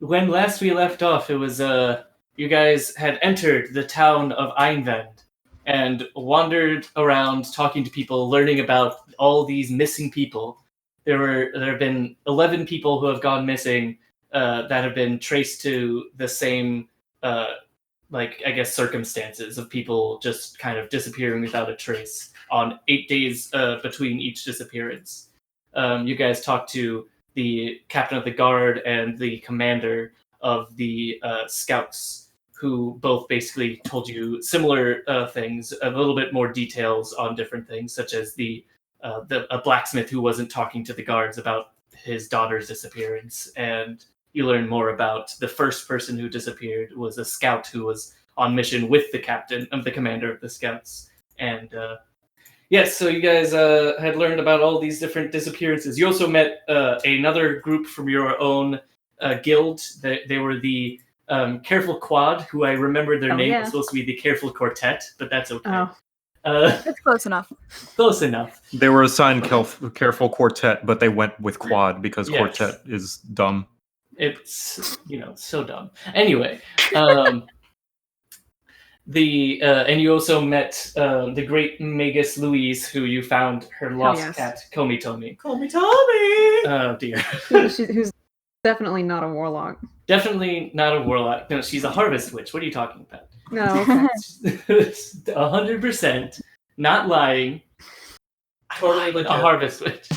when last we left off, it was you guys had entered the town of Einvend and wandered around talking to people, learning about all these missing people. There have been 11 people who have gone missing that have been traced to the same circumstances of people just kind of disappearing without a trace on 8 days between each disappearance. You guys talked to the captain of the guard and the commander of the scouts, who both basically told you similar things, a little bit more details on different things, such as a blacksmith who wasn't talking to the guards about his daughter's disappearance. And you learn more about the first person who disappeared was a scout who was on mission with the captain of the commander of the scouts. And yes, so you guys had learned about all these different disappearances. You also met another group from your own guild. They were the Careful Quad, who I remembered their name was supposed to be the Careful Quartet, but that's okay. Oh. That's close enough. Close enough. They were assigned Careful Quartet, but they went with Quad because Quartet is dumb. It's, so dumb. Anyway, and you also met the great Magus Louise, who you found her lost cat, Komitomi. Oh, dear. Who's definitely not a warlock. Definitely not a warlock. No, she's a harvest witch. What are you talking about? No, okay. 100%. Not lying. Totally like a harvest witch.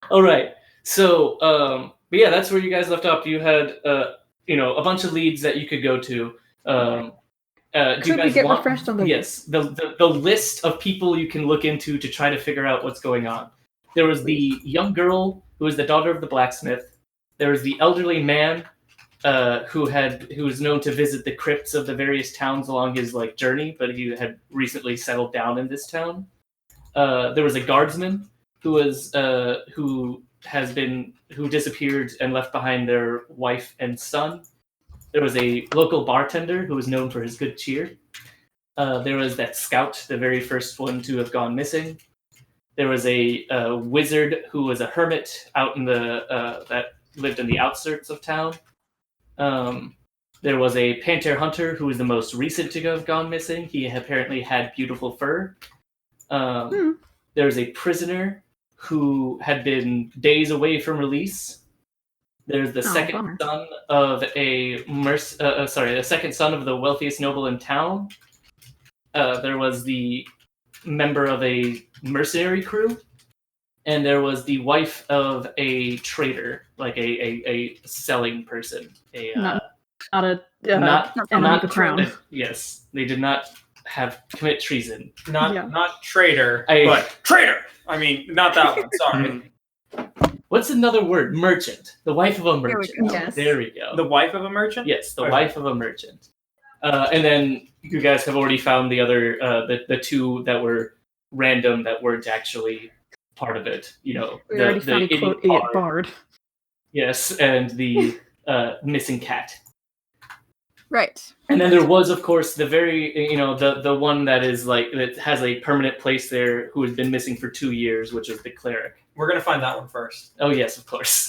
All right. So, but yeah, that's where you guys left off. You had, a bunch of leads that you could go to. Could you guys get refreshed on the Yes, the list of people you can look into to try to figure out what's going on. There was the young girl who was the daughter of the blacksmith. There was the elderly man who was known to visit the crypts of the various towns along his journey, but he had recently settled down in this town. There was a guardsman who disappeared and left behind their wife and son. There was a local bartender who was known for his good cheer. There was that scout, the very first one to have gone missing. There was a wizard who was a hermit out in that lived in the outskirts of town. There was a panther hunter who was the most recent to have gone missing. He apparently had beautiful fur. There was a prisoner who had been days away from release. There's the second son of the second son of the wealthiest noble in town. There was the member of a mercenary crew, and there was the wife of a trader, like a selling person. Not the crown. Yes, they did not commit treason. Not traitor, but traitor. I mean, not that one. Sorry. What's another word? Merchant. The wife of a merchant. Yes. There we go. The wife of a merchant? Yes, the wife of a merchant. And then you guys have already found the other, the two that were random that weren't actually part of it. We already found a quote idiot bard. Yes, and the missing cat. Right. And then there was, of course, the very, the one that is that has a permanent place there, who has been missing for 2 years, which is the cleric. We're gonna find that one first. Oh yes, of course.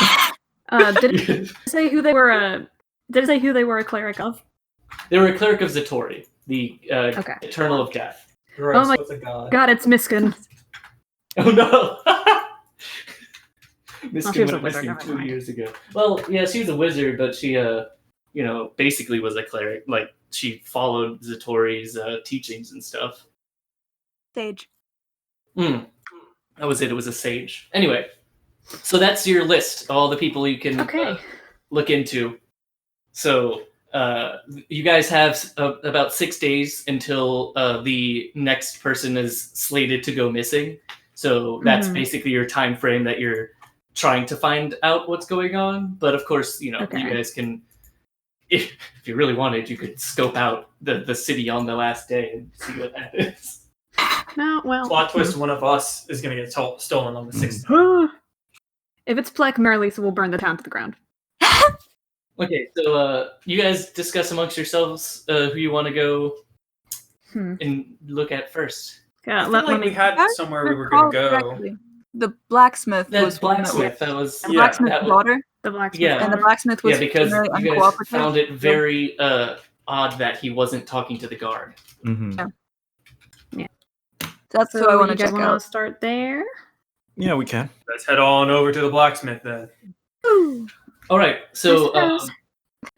Did it say who they were? Did it say who they were a cleric of? They were a cleric of Zattori, the Eternal of Death. Oh my god, it's Miskin. Oh no! Miskin went missing 2 years ago. Well, yeah, she was a wizard, but she basically was a cleric. Like, she followed Zattori's teachings and stuff. Sage. That was it. It was a sage. Anyway, so that's your list. All the people you can look into. So you guys have about 6 days until the next person is slated to go missing. So that's basically your time frame that you're trying to find out what's going on. But of course, you guys can, if you really wanted, you could scope out the city on the last day and see what happens. No, well. Plot twist: one of us is going to get stolen on the 16th. If it's Plek, Mary Lisa will burn the town to the ground. Okay, so you guys discuss amongst yourselves who you want to go and look at first. Yeah, I feel like we had somewhere we were going to go. Correctly. The blacksmith was blacksmith. That was the blacksmith's daughter. The blacksmith. Yeah. And the blacksmith was because very you guys uncooperative. found it very odd that he wasn't talking to the guard. Mm-hmm. That's So what I want you to guys check want to out. start there? Yeah, we can. Let's head on over to the blacksmith then. All right, so Yes,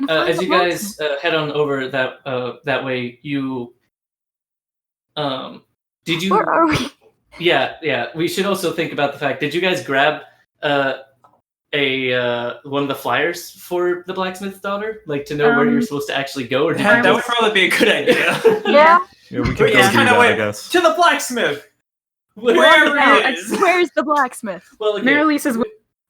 as you guys head on over that way, you did you? Where are we? Yeah. We should also think about the fact. Did you guys grab one of the flyers for the blacksmith's daughter, like to know where you're supposed to actually go? Or That would probably be a good idea. Yeah. Yeah, we can We go do just kind that, of I went guess. to the blacksmith. Where Wherever No, it is. where's the blacksmith? Well, okay. Mary Lisa's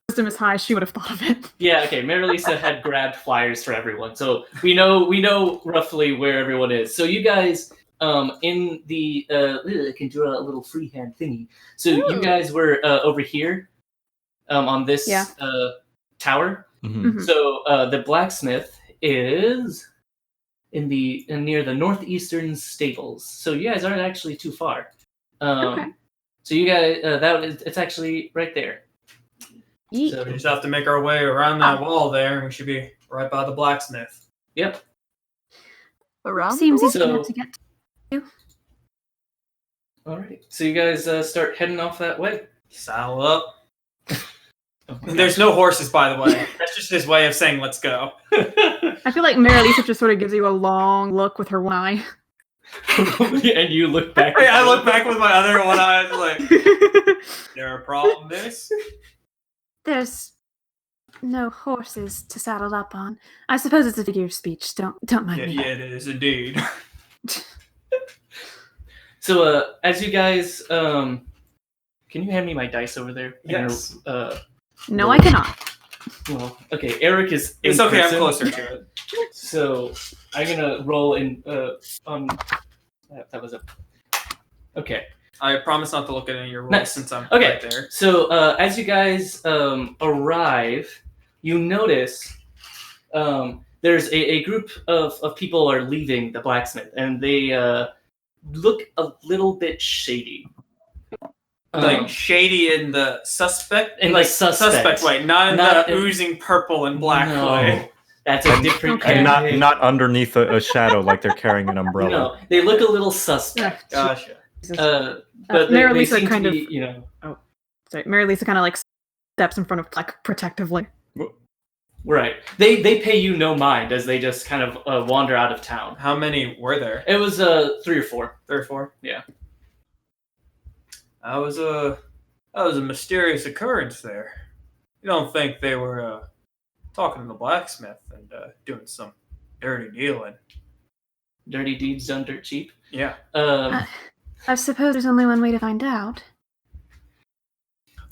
wisdom is high. She would have thought of it. Yeah, okay. Mary Lisa had grabbed flyers for everyone, so we know roughly where everyone is. So you guys, in the I can draw a little freehand thingy. So you guys were over here, on this tower. Mm-hmm. So the blacksmith is near the northeastern stables. So you guys aren't actually too far. Okay. So you guys, it's actually right there. Yeet. So We just have to make our way around that wall there, and we should be right by the blacksmith. yep. Around? Seems the easy So- enough to get to. All right. So you guys start heading off that way. Saddle up. Oh my There's no horses, by the way. That's just his way of saying "let's go." I feel like Mary Lisa just sort of gives you a long look with her one eye. And you look back. Hey, I look back with my other one eye, like, there a problem, miss? There's no horses to saddle up on. I suppose it's a figure of speech. Don't mind Yeah, me. it is indeed. So as you guys, can you hand me my dice over there? Yes. No, I cannot. Well, okay. Eric is. It's in okay. I'm person. closer to it. So I'm gonna roll in on. That was a. Okay. I promise not to look at any of your rolls Nice. since I'm Okay. right there. So as you guys arrive, you notice there's a group of people are leaving the blacksmith, and they look a little bit shady. Like shady in the suspect, In the suspect. way, not in Not the in- oozing purple and black No. way. That's a different Okay. And kind. not underneath a shadow like they're carrying an umbrella. No, they look a little suspect. Gotcha. But Mary they Lisa seem kind to of. be, you know, Sorry, Mary Lisa kind of like steps in front of Plek protectively. right. They pay you no mind as they just kind of wander out of town. How many were there? It was 3 or 4. 3 or 4? Yeah. That was a mysterious occurrence there. You don't think they were talking to the blacksmith and doing some dirty dealing? Dirty deeds done dirt cheap. Yeah. I suppose there's only one way to find out.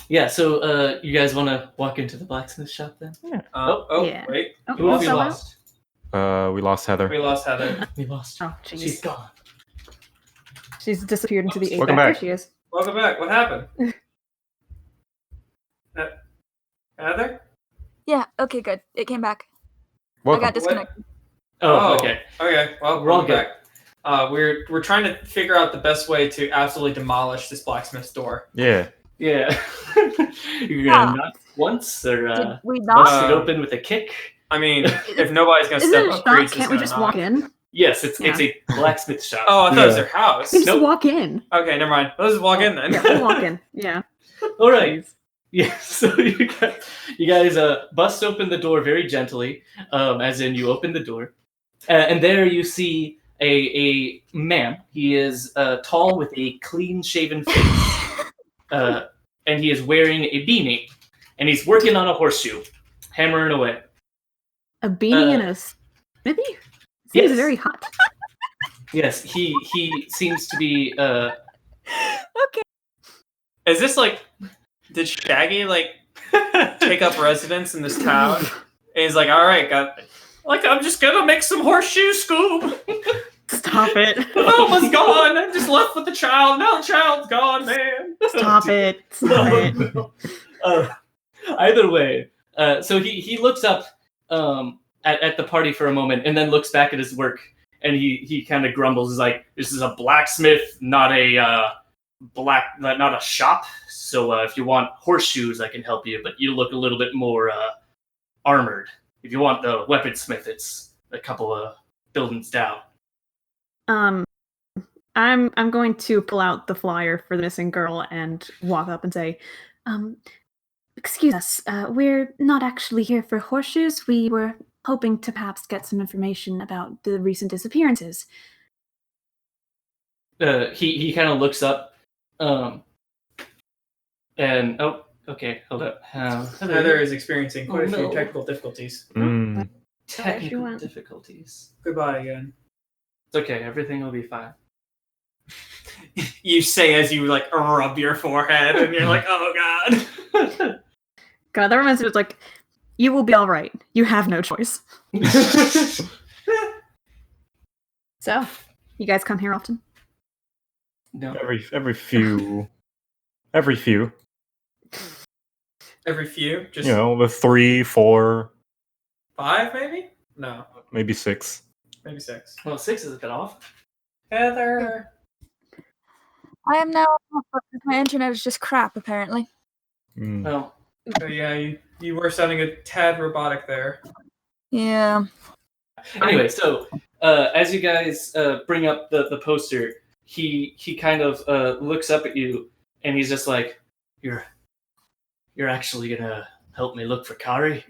Yeah. So you guys want to walk into the blacksmith shop then? Yeah. Wait. Oh, Who have we also- lost? We lost Heather. We lost Heather. We lost. Oh, She's jeez. gone. She's disappeared into the Welcome APEC. There back. she is. Welcome back. What happened? Heather? Yeah, okay, good. It came back. Welcome. I got disconnected. Oh, okay. Okay. Well, We're all welcome back. We're trying to figure out the best way to absolutely demolish this blacksmith's door. Yeah. Yeah. You're Ah. gonna knock once or Did we bust not? it open with a kick? I mean, if nobody's gonna Isn't step it a up, shop? Priest is Can't we gonna just knock. walk in? Yes, it's Yeah. a blacksmith shop. Oh, I thought it was Yeah. their house. Just Nope. walk in. Okay, never mind. Let's just walk in then. Yeah, we'll walk in. Yeah. All right. Yeah, so you guys bust open the door very gently, as in you open the door, and there you see a man. He is tall with a clean-shaven face, and he is wearing a beanie, and he's working on a horseshoe, hammering away. A beanie and a smithy? Seems yes. very hot. Yes, he seems to be. Okay. Is this like, did Shaggy like take up residence in this town? And he's like, all right, I'm just gonna make some horseshoe scoop. Stop it. The phone was gone. I'm just left with the child. Now the child's gone, man. Stop it. Stop it. No. Either way, so he looks up at the party for a moment and then looks back at his work and he kind of grumbles. He's like, "This is a blacksmith, not a not a shop. So if you want horseshoes, I can help you, but you look a little bit more armored. If you want the weaponsmith, it's a couple of buildings down." I'm going to pull out the flyer for the missing girl and walk up and say, excuse us, we're not actually here for horseshoes. We were hoping to perhaps get some information about the recent disappearances. He kind of looks up, and okay, hold up. Heather is experiencing quite a few no. technical difficulties. Technical difficulties. Goodbye again. It's okay. Everything will be fine. You say as you like rub your forehead, and you're like, "Oh God." God, that reminds me of like, you will be all right. You have no choice. So, you guys come here often? No. Every few. Every few. Every few, just You know, the 3, 4, 5, maybe. No, maybe 6. maybe 6. Well, 6 is a bit off. Heather. I am now. My internet is just crap, apparently. Well, So yeah, you were sounding a tad robotic there. Yeah. anyway, so as you guys bring up the poster, he kind of looks up at you and he's just like, "You're actually gonna help me look for Kari?"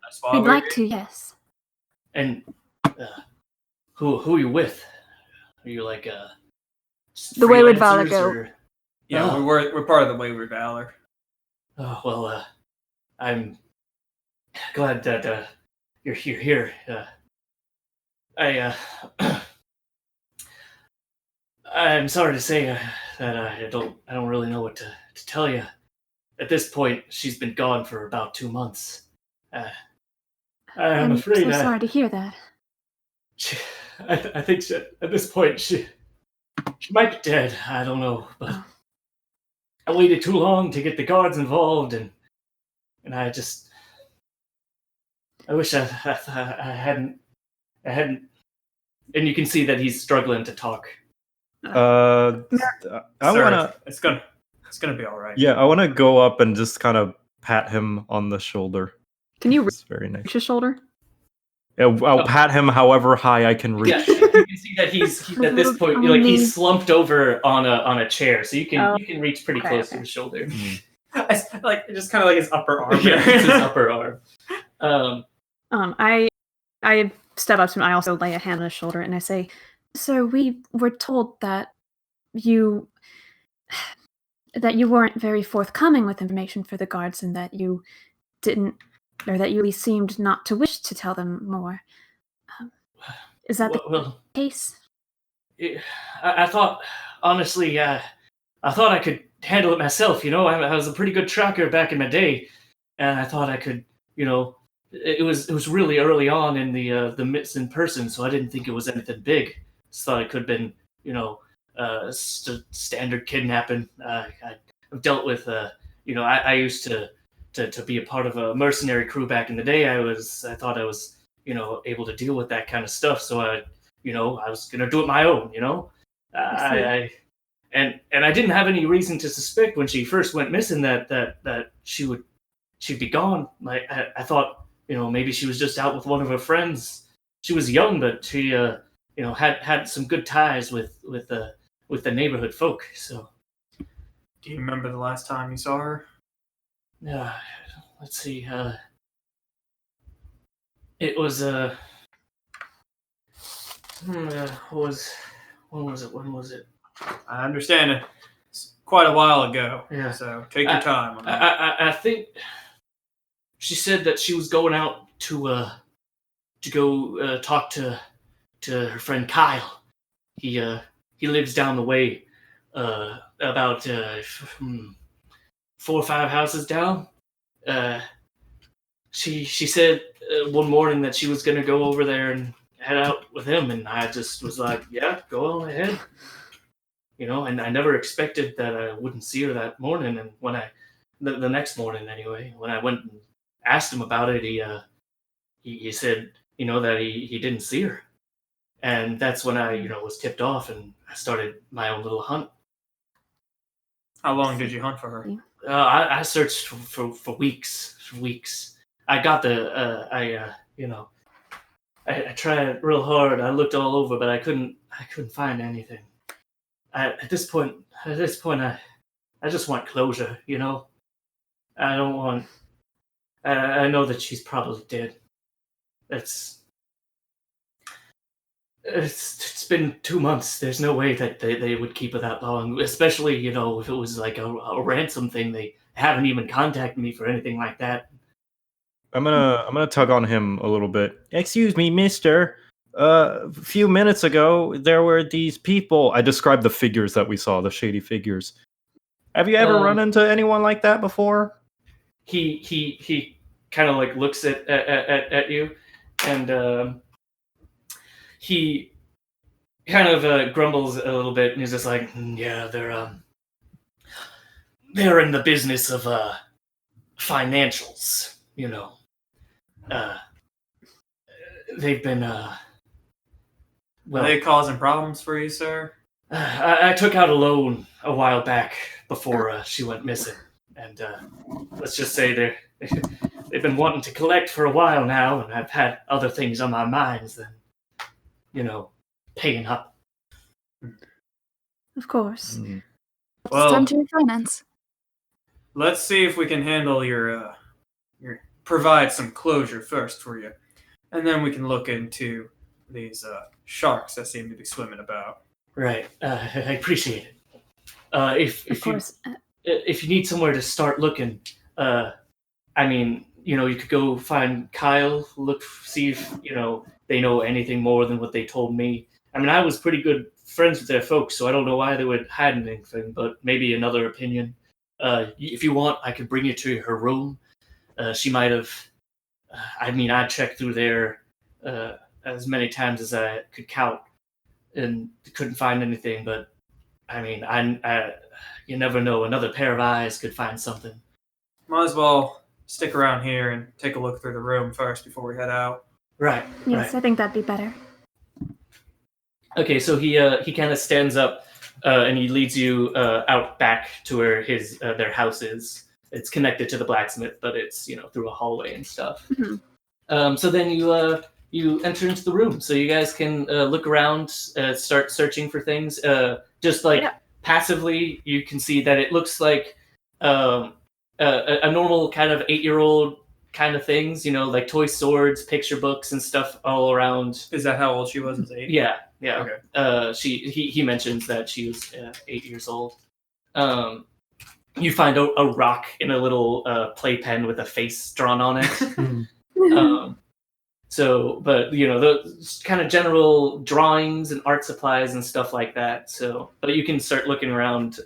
That's why We'd we're like here. to, yes. And who are you with? Are you like The Wayward Valor freelancers, Go. or- Yeah, Oh. we're part of the Wayward Valor. Oh, well, I'm glad that you're here. I'm sorry to say that I don't really know what to tell you. At this point, she's been gone for about 2 months. I'm afraid. so sorry to hear that. I think at this point she might be dead. I don't know, but I waited too long to get the guards involved, and I wish I hadn't. And you can see that he's struggling to talk. I Sir, wanna. It's gonna be all right. Yeah, I wanna go up and just kind of pat him on the shoulder. Can you It's very nice. reach his shoulder? Yeah, I'll pat him however high I can reach. Yeah, you can see that he's at this point, like he's slumped over on a chair, so you can reach pretty Okay, close to okay. his shoulder. Like just kind of like his upper arm. Yeah, it's his upper arm. I step up to him. I also lay a hand on his shoulder and I say, "Sir, we were told that you weren't very forthcoming with information for the guards, and that you didn't, or that you at least seemed not to wish to tell them more. Is that the Well, case?" I thought, honestly, I thought I could handle it myself. You know, I was a pretty good tracker back in my day, and I thought I could. You know, it was really early on in the missing person, so I didn't think it was anything big. Just thought it could have been, you know, standard kidnapping. I've dealt with, you know, I used to be a part of a mercenary crew back in the day. I thought I was, you know, able to deal with that kind of stuff. So I was gonna do it my own. You know, and I didn't have any reason to suspect when she first went missing that she'd be gone. Like I thought, you know, maybe she was just out with one of her friends. She was young, but she, you know, had some good ties with the neighborhood folk. So, Do you remember the last time you saw her? let's see. It was when was it? I understand it. It's quite a while ago. Yeah. So take your time on that. I think she said that she was going out to go talk to her friend Kyle. He lives down the way, about 4 or 5 houses down. She said one morning that she was gonna go over there and head out with him, and I just was like, yeah, go on ahead. And I never expected that I wouldn't see her that morning. And when the next morning anyway, when I went and asked him about it, he said, that he didn't see her. And that's when I, was tipped off, and I started my own little hunt. How long did you hunt for her? I searched for weeks. I got I tried real hard. I looked all over, but I couldn't find anything. At this point, I just want closure. I don't want. I know that she's probably dead. It's been 2 months. There's no way that they would keep her that long, especially if it was like a ransom thing. They haven't even contacted me for anything like that. I'm gonna tug on him a little bit. Excuse me, mister. A few minutes ago, there were these people. I described the figures that we saw, the shady figures. Have you ever run into anyone like that before? He kind of like looks at you, and he kind of grumbles a little bit, and he's just like, yeah, they're in the business of financials, they've been Are they causing problems for you, sir? I took out a loan a while back before she went missing, and let's just say they've been wanting to collect for a while now, and I've had other things on my minds than paying up. Of course. Mm. Well, It's time to refinance. let's see if we can handle your provide some closure first for you, and then we can look into these sharks that seem to be swimming about. Right. I appreciate it. Of course. If you need somewhere to start looking, you could go find Kyle, see if, they know anything more than what they told me. I was pretty good friends with their folks, so I don't know why they would hide anything, but maybe another opinion. If you want, I could bring you to her room. She might have, I checked through there as many times as I could count and couldn't find anything, but you never know. Another pair of eyes could find something. Might as well stick around here and take a look through the room first before we head out. Right. Yes, I think that'd be better. Okay, so he kind of stands up and he leads you out back to where their house is. It's connected to the blacksmith, but it's through a hallway and stuff. Mm-hmm. So then you enter into the room, so you guys can look around, start searching for things. Just like passively, you can see that it looks like a normal kind of 8-year-old kind of things, like toy swords, picture books, and stuff all around. Is that how old she was? As 8? Yeah. Okay. He mentions that she was 8 years old. You find a rock in a little playpen with a face drawn on it. But the kind of general drawings and art supplies and stuff like that. So, but you can start looking around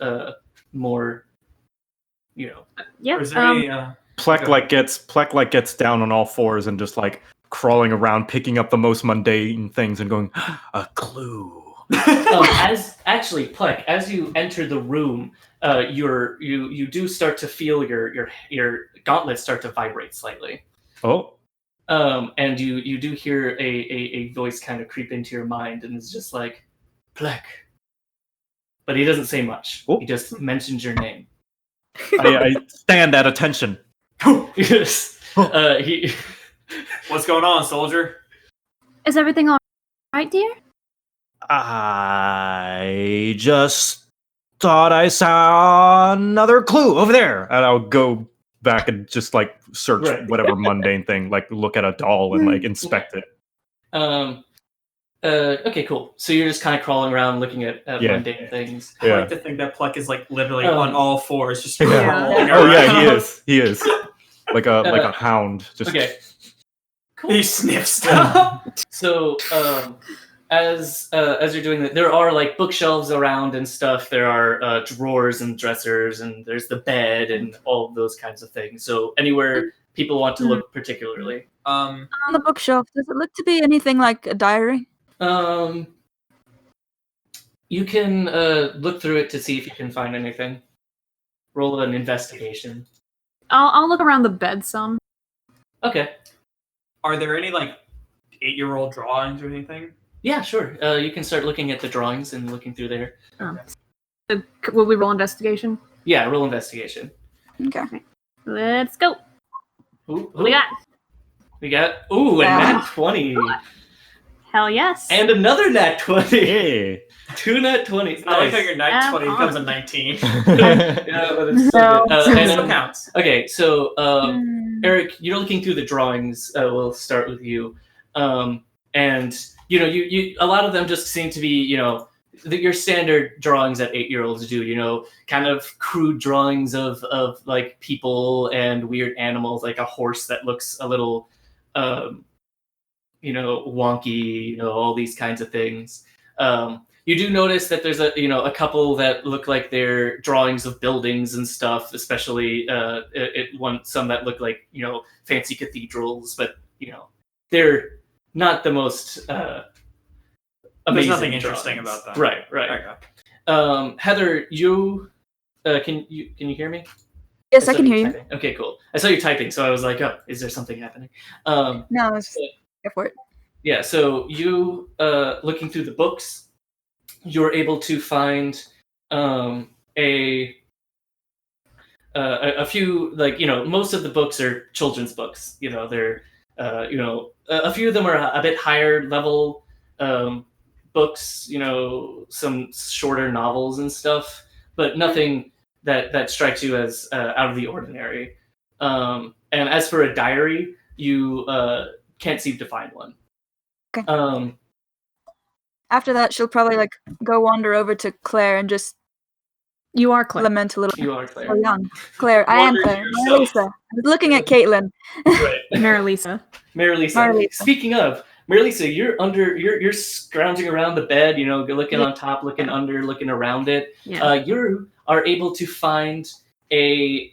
more. Yeah. Or is there any? Plek gets down on all fours and just like crawling around, picking up the most mundane things and going, a clue. Plek, as you enter the room, you do start to feel your gauntlets start to vibrate slightly. Oh. And you do hear a voice kind of creep into your mind, and it's just like, Plek. But he doesn't say much. Oh. He just mentions your name. I stand at attention. Yes. What's going on, soldier? Is everything all right, dear? I just thought I saw another clue over there. And I'll go back and just like search whatever mundane thing, like look at a doll and like inspect it. Okay, cool. So you're just kind of crawling around looking at mundane things. I like to think that Plek is like literally on all fours, just Yeah. crawling Oh around. yeah, he is. Like a hound. Just Okay. Cool. He sniffs stuff. So, as you're doing that, there are like bookshelves around and stuff. There are drawers and dressers, and there's the bed and all of those kinds of things. So anywhere people want to look particularly. On the bookshelf, does it look to be anything like a diary? You can look through it to see if you can find anything. Roll an investigation. I'll look around the bed some. Okay. Are there any like 8-year-old drawings or anything? Yeah, sure. You can start looking at the drawings and looking through there. Will we roll investigation? Yeah, roll investigation. Okay. Let's go. Ooh, What we got? We got a nat 20. Hell yes. And another nat 20. Hey. 2 nat 20s. I like how Nice. your nat 20 becomes a 19. Yeah, but it's so No. good. It And, still counts. okay, so Eric, you're looking through the drawings. We'll start with you, and you a lot of them just seem to be your standard drawings that 8-year-olds do. Kind of crude drawings of like people and weird animals, like a horse that looks a little, wonky. All these kinds of things. You do notice that there's a couple that look like they're drawings of buildings and stuff, especially some that look like fancy cathedrals, but they're not the most amazing. There's nothing interesting drawings. about that. Right. Okay. Heather, you can you hear me? Yes, I can hear you. Typing. Okay, cool. I saw you typing, so I was like, oh, is there something happening? No, it's go for it. Yeah, so you looking through the books, you're able to find a few, like most of the books are children's books. They're a few of them are a bit higher level books. Some shorter novels and stuff, but nothing that strikes you as out of the ordinary. And as for a diary, you can't seem to find one. Okay. After that, she'll probably go wander over to Claire and just You are Claire. lament a little. You are Claire. Oh, young Claire. I am Wander to Claire. yourself. Lisa. I was looking at Caitlin. Right. Marilisa. Marilisa. Marilisa. Speaking of, Marilisa, you're scrounging around the bed, looking on top, looking under, looking around it. Yeah. You are able to find a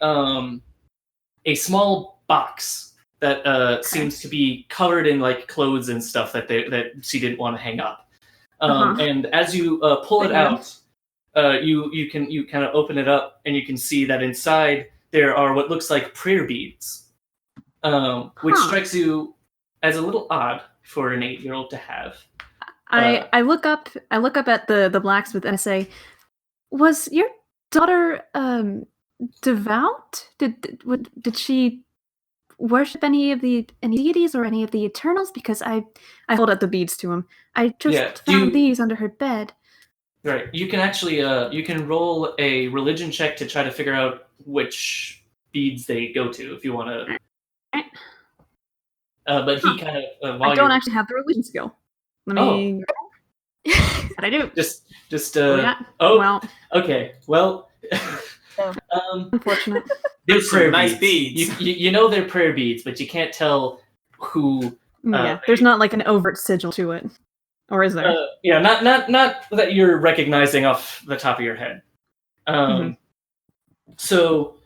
small box that seems to be covered in clothes and stuff that she didn't want to hang up. And as you pull it out, you kind of open it up, and you can see that inside there are what looks like prayer beads, which strikes you as a little odd for an 8-year-old to have. I look up at the blacksmith and I say, "Was your daughter devout? Did she worship any deities or any of the Eternals?" Because I hold out the beads to him. I just found these under her bed. Right. You can actually you can roll a religion check to try to figure out which beads they go to if you want to. But he kind of. I don't actually have the religion skill. Let me. But I do. Just. Yeah. Oh. Well. Okay. Well. Unfortunate. They're prayer nice beads. beads. You know they're prayer beads, but you can't tell who. Yeah. There's not an overt sigil to it, or is there? Yeah. Not that you're recognizing off the top of your head. So,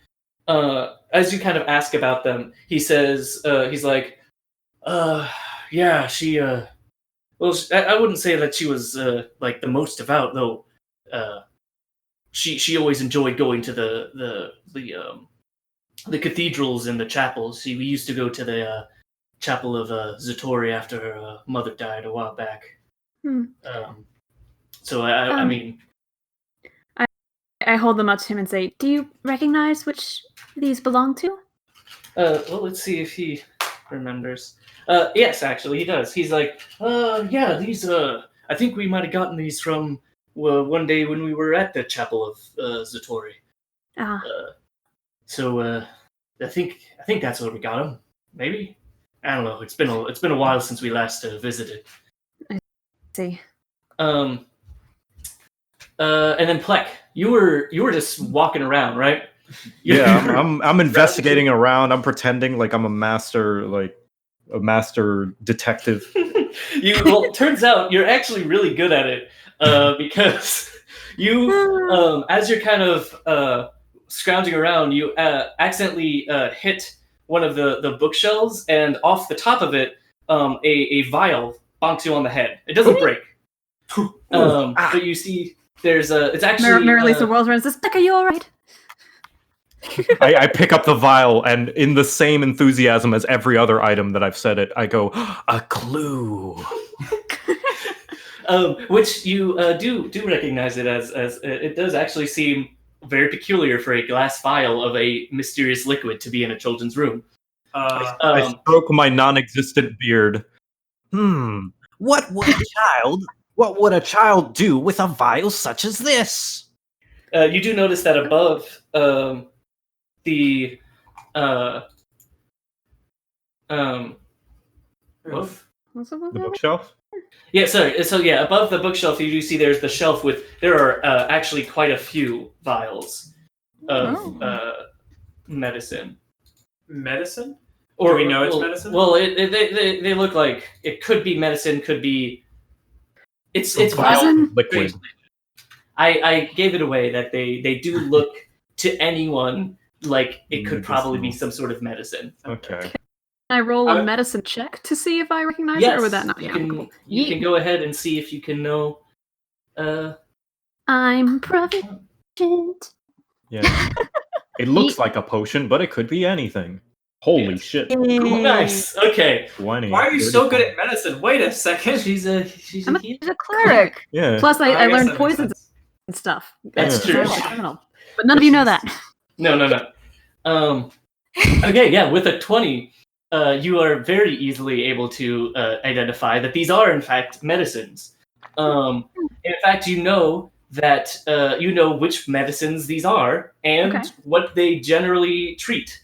as you kind of ask about them, he says, he's like, yeah, she, well, I wouldn't say that she was, the most devout, though. She always enjoyed going to the cathedrals and the chapels. We used to go to the, chapel of, Zattori after her mother died a while back. So, I mean... I hold them up to him and say, "Do you recognize which these belong to?" Well, let's see if he remembers. Yes, actually, he does. He's like, yeah, these, I think we might have gotten these from one day when we were at the chapel of Zattori. So, I think that's where we got them. Maybe? I don't know. It's been a while since we last visited. I see. And then Plek, you were just walking around, right? Yeah, I'm investigating around. I'm pretending like I'm a master detective. Well, it turns out you're actually really good at it because you, as you're kind of scrounging around, you accidentally hit one of the bookshelves, and off the top of it, a vial bonks you on the head. It doesn't break. But you see, there's a. It's actually Mary Lisa Wells runs this. Are you all right? I pick up the vial, and in the same enthusiasm as every other item that I've said it, I go, a clue. Which you do recognize it as it does actually seem very peculiar for a glass vial of a mysterious liquid to be in a children's room. I stroke my non-existent beard. What would a child do with a vial such as this? You do notice that above the What's up with The that? bookshelf? Yeah, sorry. So yeah, above the bookshelf, you do see there's the shelf with there are actually quite a few vials of medicine. Medicine? Or Do we know it's medicine? Well, they look like it could be medicine, could be. It's Poison? Liquid. I gave it away that they do look to anyone like it could probably be some sort of medicine. Okay. Can I roll a medicine check to see if I recognize it, or would that not be cool? You can go ahead and see if you can know. I'm proficient. Yeah. It looks like a potion, but it could be anything. Holy shit. Cool, nice. Okay. 20. Why are you so good at medicine? Wait a second. She's a She's a cleric. Yeah. Plus, I guess learned that makes poisons sense. and stuff. That's true. I'm a criminal. But none of you know that. No. Okay, yeah, with a 20, you are very easily able to identify that these are, in fact, medicines. In fact, you know that you know which medicines these are and what they generally treat.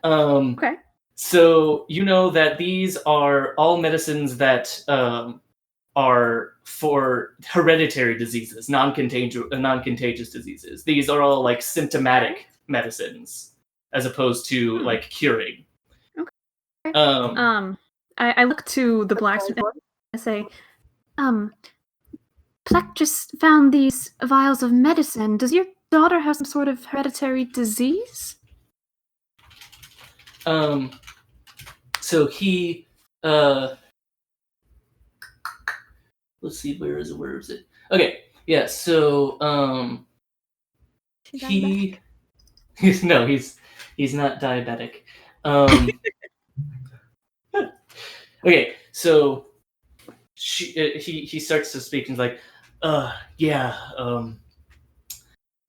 Okay. So you know that these are all medicines that are for hereditary diseases, non-contagious diseases. These are all like symptomatic medicines, as opposed to like curing. Okay. I look to the blacksmith and I say, Plek just found these vials of medicine. Does your daughter have some sort of hereditary disease? So he let's see, where is it? Okay, yeah, so he no, he's not diabetic. Okay, so he starts to speak and he's like,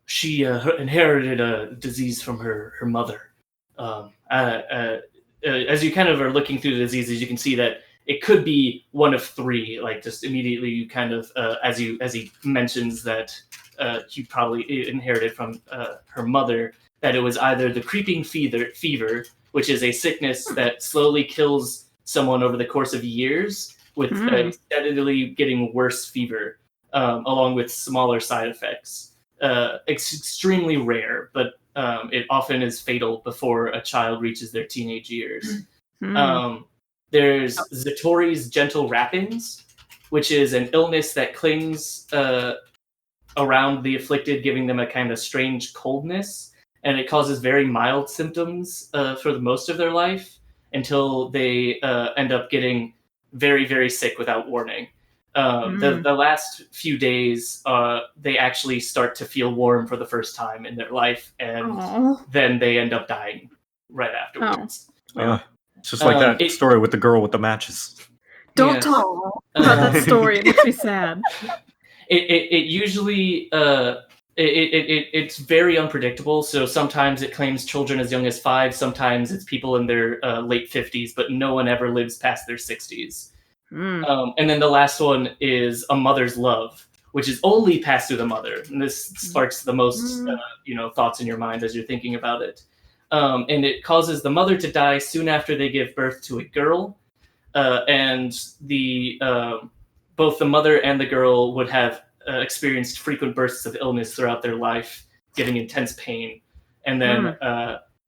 she inherited a disease from her mother. As you kind of are looking through the diseases, you can see that it could be one of three. Like just immediately, you kind of as he mentions that he probably inherited from her mother, that it was either the creeping fever, which is a sickness that slowly kills someone over the course of years, with steadily getting worse fever, along with smaller side effects. It's extremely rare, but it often is fatal before a child reaches their teenage years. There's Zattori's gentle wrappings, which is an illness that clings around the afflicted, giving them a kind of strange coldness, and it causes very mild symptoms for the most of their life until they end up getting very, very sick without warning. The last few days, they actually start to feel warm for the first time in their life, and then they end up dying right afterwards. It's just like that story with the girl with the matches. Don't talk about that story. It makes me sad. It usually it's very unpredictable. So sometimes it claims children as young as 5. Sometimes it's people in their late 50s, but no one ever lives past their 60s. And then the last one is a mother's love, which is only passed through the mother. And this sparks the most, thoughts in your mind as you're thinking about it. And it causes the mother to die soon after they give birth to a girl. And both the mother and the girl would have experienced frequent bursts of illness throughout their life, getting intense pain. And then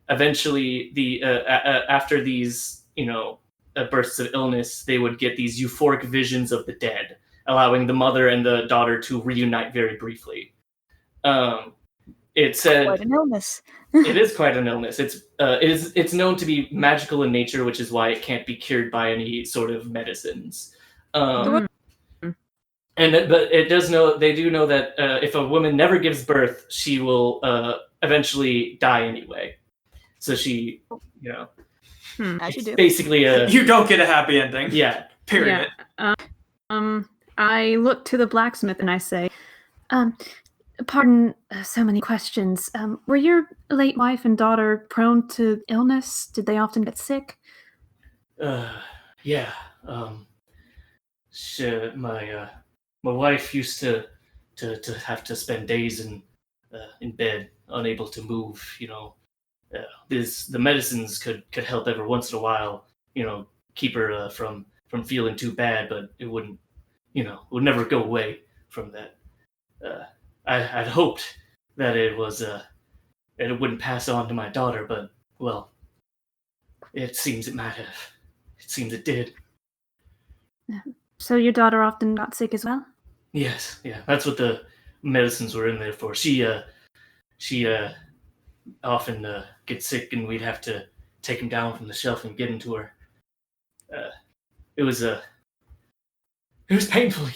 eventually, after these, bursts of illness, they would get these euphoric visions of the dead, allowing the mother and the daughter to reunite very briefly. it said Quite an illness. it is quite an illness. It's known to be magical in nature, which is why it can't be cured by any sort of medicines. Mm. But they do know that if a woman never gives birth, she will eventually die anyway. So she, As you do. basically You don't get a happy ending. yeah. Period. Yeah. I look to the blacksmith and I say, pardon so many questions. Were your late wife and daughter prone to illness? Did they often get sick? Yeah. My wife used to have to spend days in bed, unable to move. The medicines could help every once in a while. Keep her from feeling too bad, but it wouldn't. Would never go away from that. I'd hoped that it was that it wouldn't pass on to my daughter, but well, it seems it might have. It seems it did. So your daughter often got sick as well? Yes, yeah, that's what the medicines were in there for. She often gets sick, and we'd have to take him down from the shelf and get him to her. It was painful,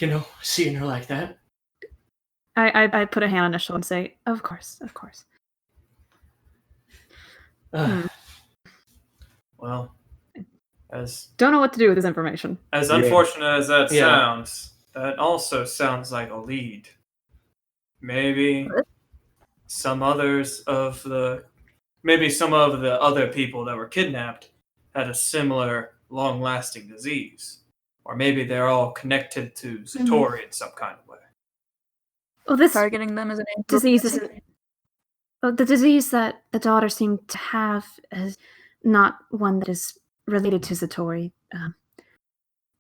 seeing her like that. I put a hand on his shoulder and say, of course. Well, as Don't know what to do with this information. unfortunate as that Yeah. sounds, that also sounds like a lead. Maybe some of the other people that were kidnapped had a similar long-lasting disease. Or maybe they're all connected to Zattori in some kind of way. Well, this Targeting them as an disease isn't... Well, the disease that the daughter seemed to have is not one that is related to Zattori.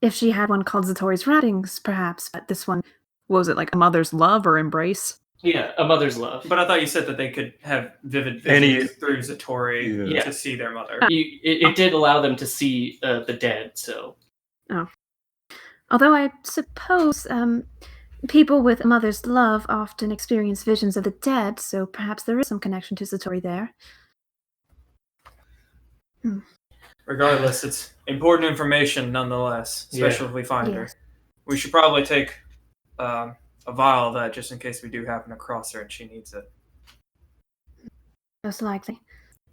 If she had one called Zattori's Wrappings, perhaps, but this one, was it like a mother's love or embrace? Yeah, a mother's love. But I thought you said that they could have vivid visions through Zattori Yeah. to see their mother. It did allow them to see the dead, so... Although I suppose people with a mother's love often experience visions of the dead, so perhaps there is some connection to Zattori there. Regardless, it's important information nonetheless, especially if we find her. Yes. We should probably take a vial of that just in case we do happen to cross her and she needs it. Most likely.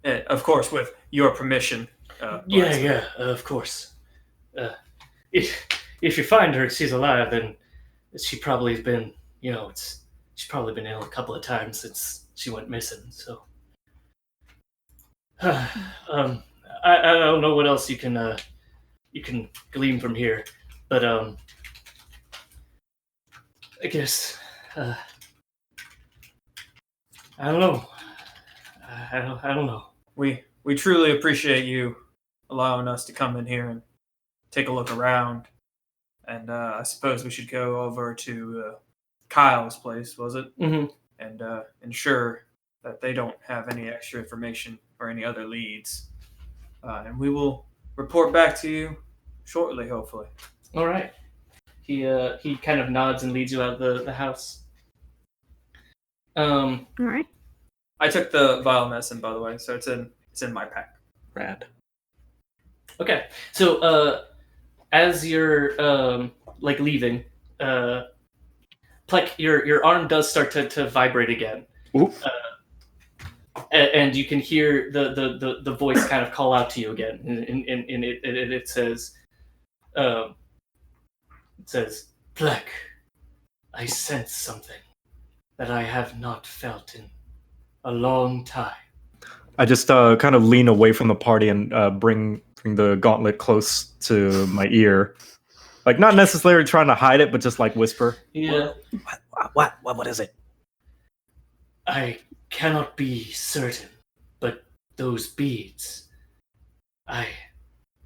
Of course, with your permission. Of course. If you find her and she's alive, then she probably has been, she's probably been ill a couple of times since she went missing. So, I don't know what else you can glean from here, but I guess I don't know. I don't know. We truly appreciate you allowing us to come in here and take a look around. And I suppose we should go over to Kyle's place, was it? Mm-hmm. And ensure that they don't have any extra information or any other leads. And we will report back to you shortly, hopefully. All right. He kind of nods and leads you out the house. All right. I took the vial of medicine, by the way, so it's in my pack. Rad. Okay. So as you're leaving, Plek, your arm does start to vibrate again. And you can hear the voice kind of call out to you again, and it says, Plek, I sense something that I have not felt in a long time. I just kind of lean away from the party and bring the gauntlet close to my ear, like not necessarily trying to hide it, but just like whisper. Yeah. What is it? I cannot be certain, but those beads, I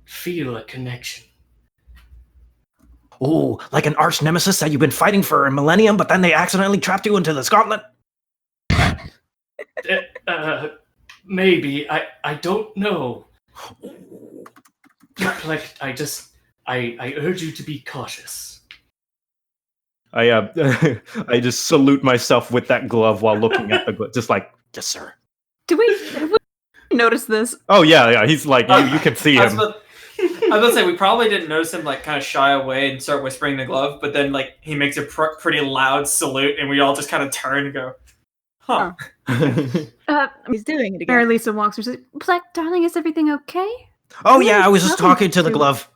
feel a connection. Oh, like an arch nemesis that you've been fighting for a millennium, but then they accidentally trapped you into this gauntlet? Maybe. I don't know. Like, I urge you to be cautious. I just salute myself with that glove while looking at the glove, just like, yes, sir. Have we noticed this? Oh yeah. He's like, you can see I was him. about to say we probably didn't notice him like kind of shy away and start whispering the glove, but then like he makes a pretty loud salute, and we all just kind of turn and go, "Huh." He's doing it Mary again. Lisa walks her. She's like, Black darling, is everything okay? Oh yeah, I was just Nothing talking to the to- glove.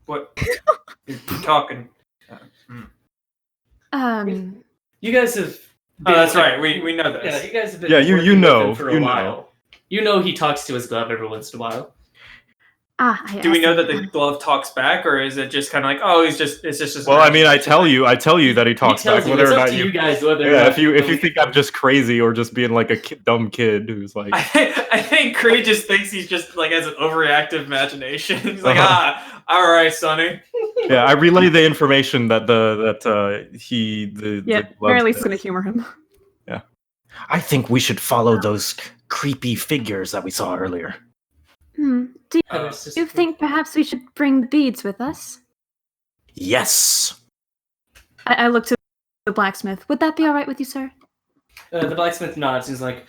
What? You're talking. You guys have. Oh, that's right. We know this. Yeah, you guys have been. Yeah, you working with know, him for you a know. while. You know he talks to his glove every once in a while. Do we know that the glove talks back, or is it just kind of like, oh, it's just Well, I mean, I tell you that he talks He tells back, you, whether it's or up not to you. you guys whether. Yeah, if you think I'm just crazy or just being like a dumb kid who's like. I think Creed just thinks he's just like has an overreactive imagination. He's like, all right, Sonny. Yeah, I relay the information that the Mary glove Lisa's says. gonna humor him. I think we should follow those creepy figures that we saw earlier. Do you think perhaps we should bring the beads with us? Yes. I look to the blacksmith. Would that be all right with you, sir? The blacksmith nods. He's like,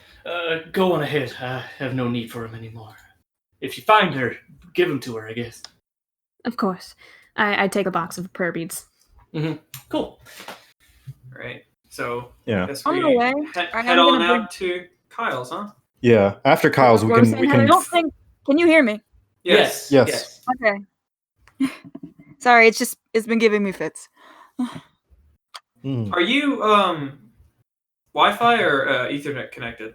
"Go on ahead. I have no need for him anymore. If you find her, give him to her, I guess." Of course. I take a box of prayer beads. Cool. Right. So Yeah. I guess On we the way. head I'm on gonna out to Kyle's, huh? Yeah. After Kyle's, we What was can. saying, I don't think. Can you hear me? Yes. Yes. Okay. Sorry, it's been giving me fits. Are you Wi-Fi or Ethernet connected?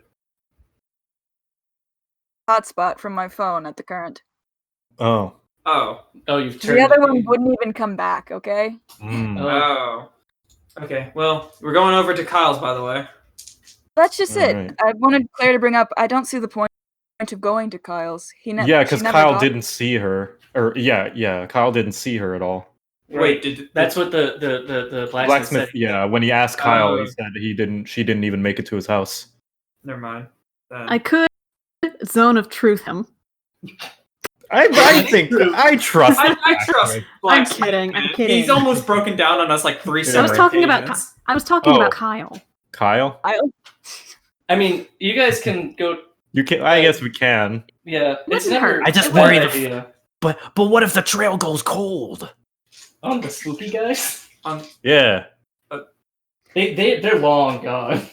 Hotspot from my phone at the current. Oh. Oh. Oh, you've turned The other it- one wouldn't even come back. Okay. Oh. Okay. Well, we're going over to Kyle's, by the way. That's just it. Alright. I wanted Claire to bring up. I don't see the point of going to Kyle's. Yeah, because Kyle didn't see her. Or yeah, Kyle didn't see her at all. Wait, That's what the blacksmith Blacksmith, said. yeah. When he asked Kyle, he Oh. said she didn't even make it to his house. Never mind. I could zone of truth him. I think I trust. I trust Blacksmith. Blacksmith. I'm man. kidding. He's almost broken down on us like 3 I I separate was talking occasions. about Kyle. Kyle, I mean, you guys can go. you can. I guess we can. Yeah, it's Wouldn't never. hurt. I just a bad worry the idea. But what if the trail goes cold? On the spooky guys. Yeah. They're long gone.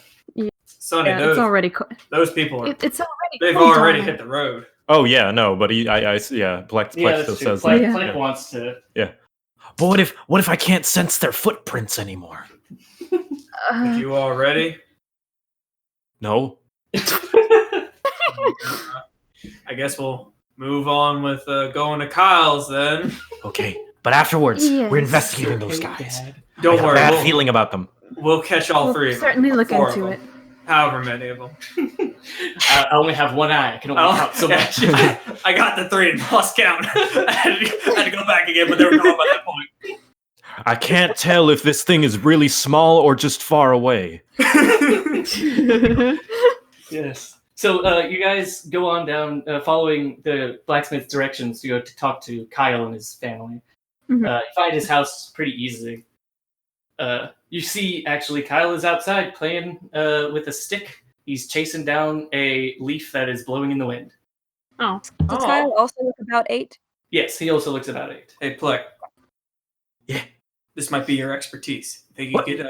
Sonny, Yeah, it's already. those people are. It's already. They've cold already down hit the road. Oh yeah, no, but yeah, Plex Yeah, still that's true. says Plank, that. Plank Yeah. wants to. But what if I can't sense their footprints anymore? Are you all ready? No. I guess we'll move on with going to Kyle's then. Okay, but afterwards, Yes. we're investigating those guys. Don't I have worry, a bad we'll, feeling about them. we'll catch all We'll three. of them. certainly look Four of into them. it. However many of them. I only have one eye. I can only count so much. I got the 3 and lost count. I had to go back again, but they were gone by that point. I can't tell if this thing is really small or just far away. Yes. So you guys go on down, following the blacksmith's directions to go to talk to Kyle and his family. Mhm. You find his house pretty easily. You see, actually, Kyle is outside playing with a stick. He's chasing down a leaf that is blowing in the wind. Oh, Does Kyle also look about 8? Yes, he also looks about 8. Hey, Plek. Yeah. This might be your expertise. Think you could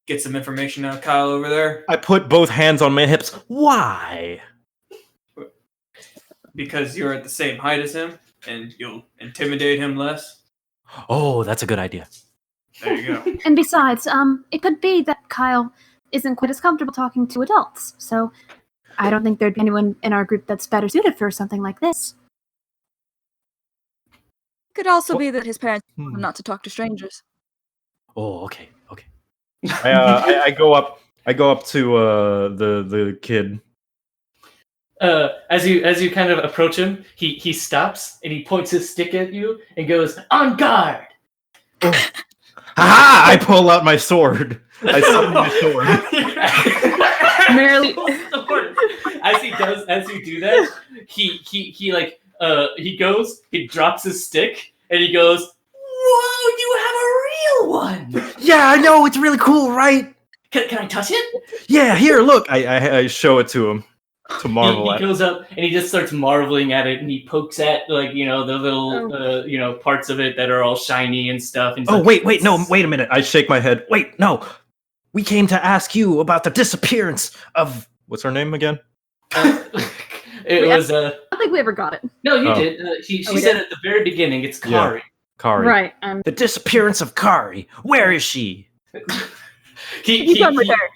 get some information out of Kyle over there? I put both hands on my hips. Why? Because you're at the same height as him, and you'll intimidate him less? Oh, that's a good idea. There you go. and besides, it could be that Kyle isn't quite as comfortable talking to adults. So, I don't think there'd be anyone in our group that's better suited for something like this. Could also be that his parents told him not to talk to strangers. Oh, okay. I go up. I go up to the kid. As you kind of approach him, he stops and he points his stick at you and goes, "On guard!" Ha! I pull out my sword. I summon my sword. Merely, As you do that, he goes, he drops his stick, and he goes, "Whoa! You have a real one. Yeah, I know. It's really cool, right? Can I touch it? Yeah, here, look. I show it to him to marvel He at. goes up and he just starts marveling at it, and he pokes at the little parts of it that are all shiny and stuff. And he's Oh, like, wait, no, wait a minute. I shake my head. Wait, no. We came to ask you about the disappearance of... What's her name again? It was I don't think we ever got it. no, you Oh. did. She we said did? at the very beginning, it's Yeah. Kari. Kari. Right. The disappearance of Kari. Where is she? He's over there.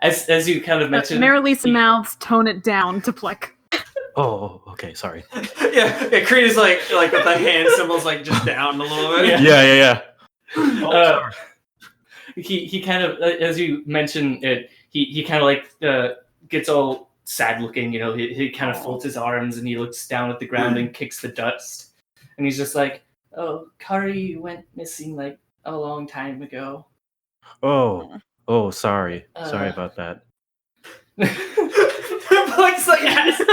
As you kind of mentioned, Marilisa mouths tone it down to Plick. Oh, okay, sorry. Yeah, Creed is like with the hand symbols like just down a little bit. Yeah. Yeah. He kind of, as you mentioned it, he kind of like gets all sad looking. He kind of folds his arms and he looks down at the ground and kicks the dust, and he's just like, "Oh, Kari went missing like a long time ago." Oh, sorry. Sorry about that. Blake's like, acting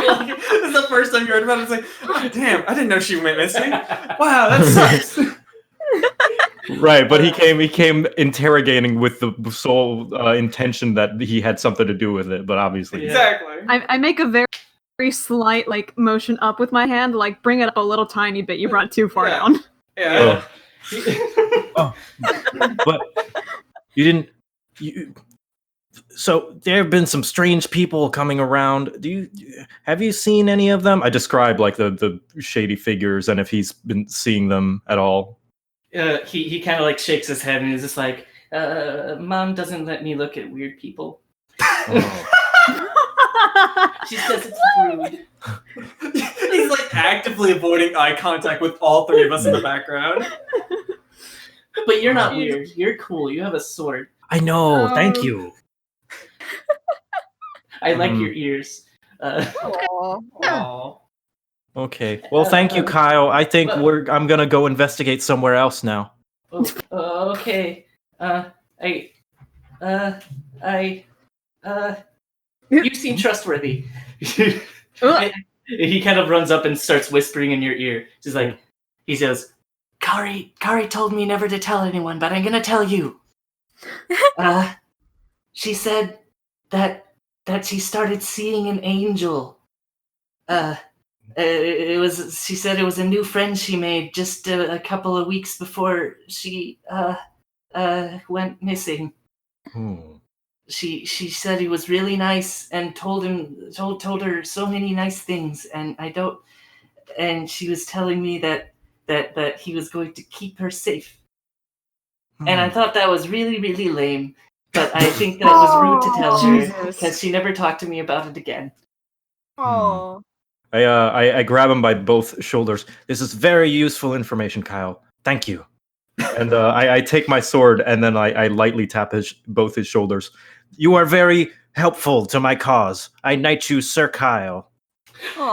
like this is the first time you heard about it. It's like, oh, damn, I didn't know she went missing. Wow, that sucks. Right, but he came interrogating with the sole intention that he had something to do with it, but obviously. Exactly. I make a very, very slight like motion up with my hand, like bring it up a little tiny bit. You brought it too far Yeah. down. Yeah. But you didn't... So there have been some strange people coming around. Have you seen any of them? I describe like the shady figures and if he's been seeing them at all. He kind of like shakes his head and he's just like, "Mom doesn't let me look at weird people. Oh. She says it's rude." He's like actively avoiding eye contact with all three of us in the background. But you're not weird. You're cool. You have a sword. I know, thank you. I like your ears. Aw. Okay. Well, thank you, Kyle. I think I'm gonna go investigate somewhere else now. Okay. You seem trustworthy. He kind of runs up and starts whispering in your ear. He's like, he says, Kari told me never to tell anyone, but I'm gonna tell you. She said that she started seeing an angel. She said it was a new friend she made just a couple of weeks before she went missing. She said he was really nice and told her so many nice things, and she was telling me that he was going to keep her safe. And I thought that was really, really lame, but I think that was rude to tell her because she never talked to me about it again. Oh. I grab him by both shoulders. This is very useful information, Kyle. Thank you. And I take my sword and then I lightly tap both his shoulders. You are very helpful to my cause. I knight you, Sir Kyle.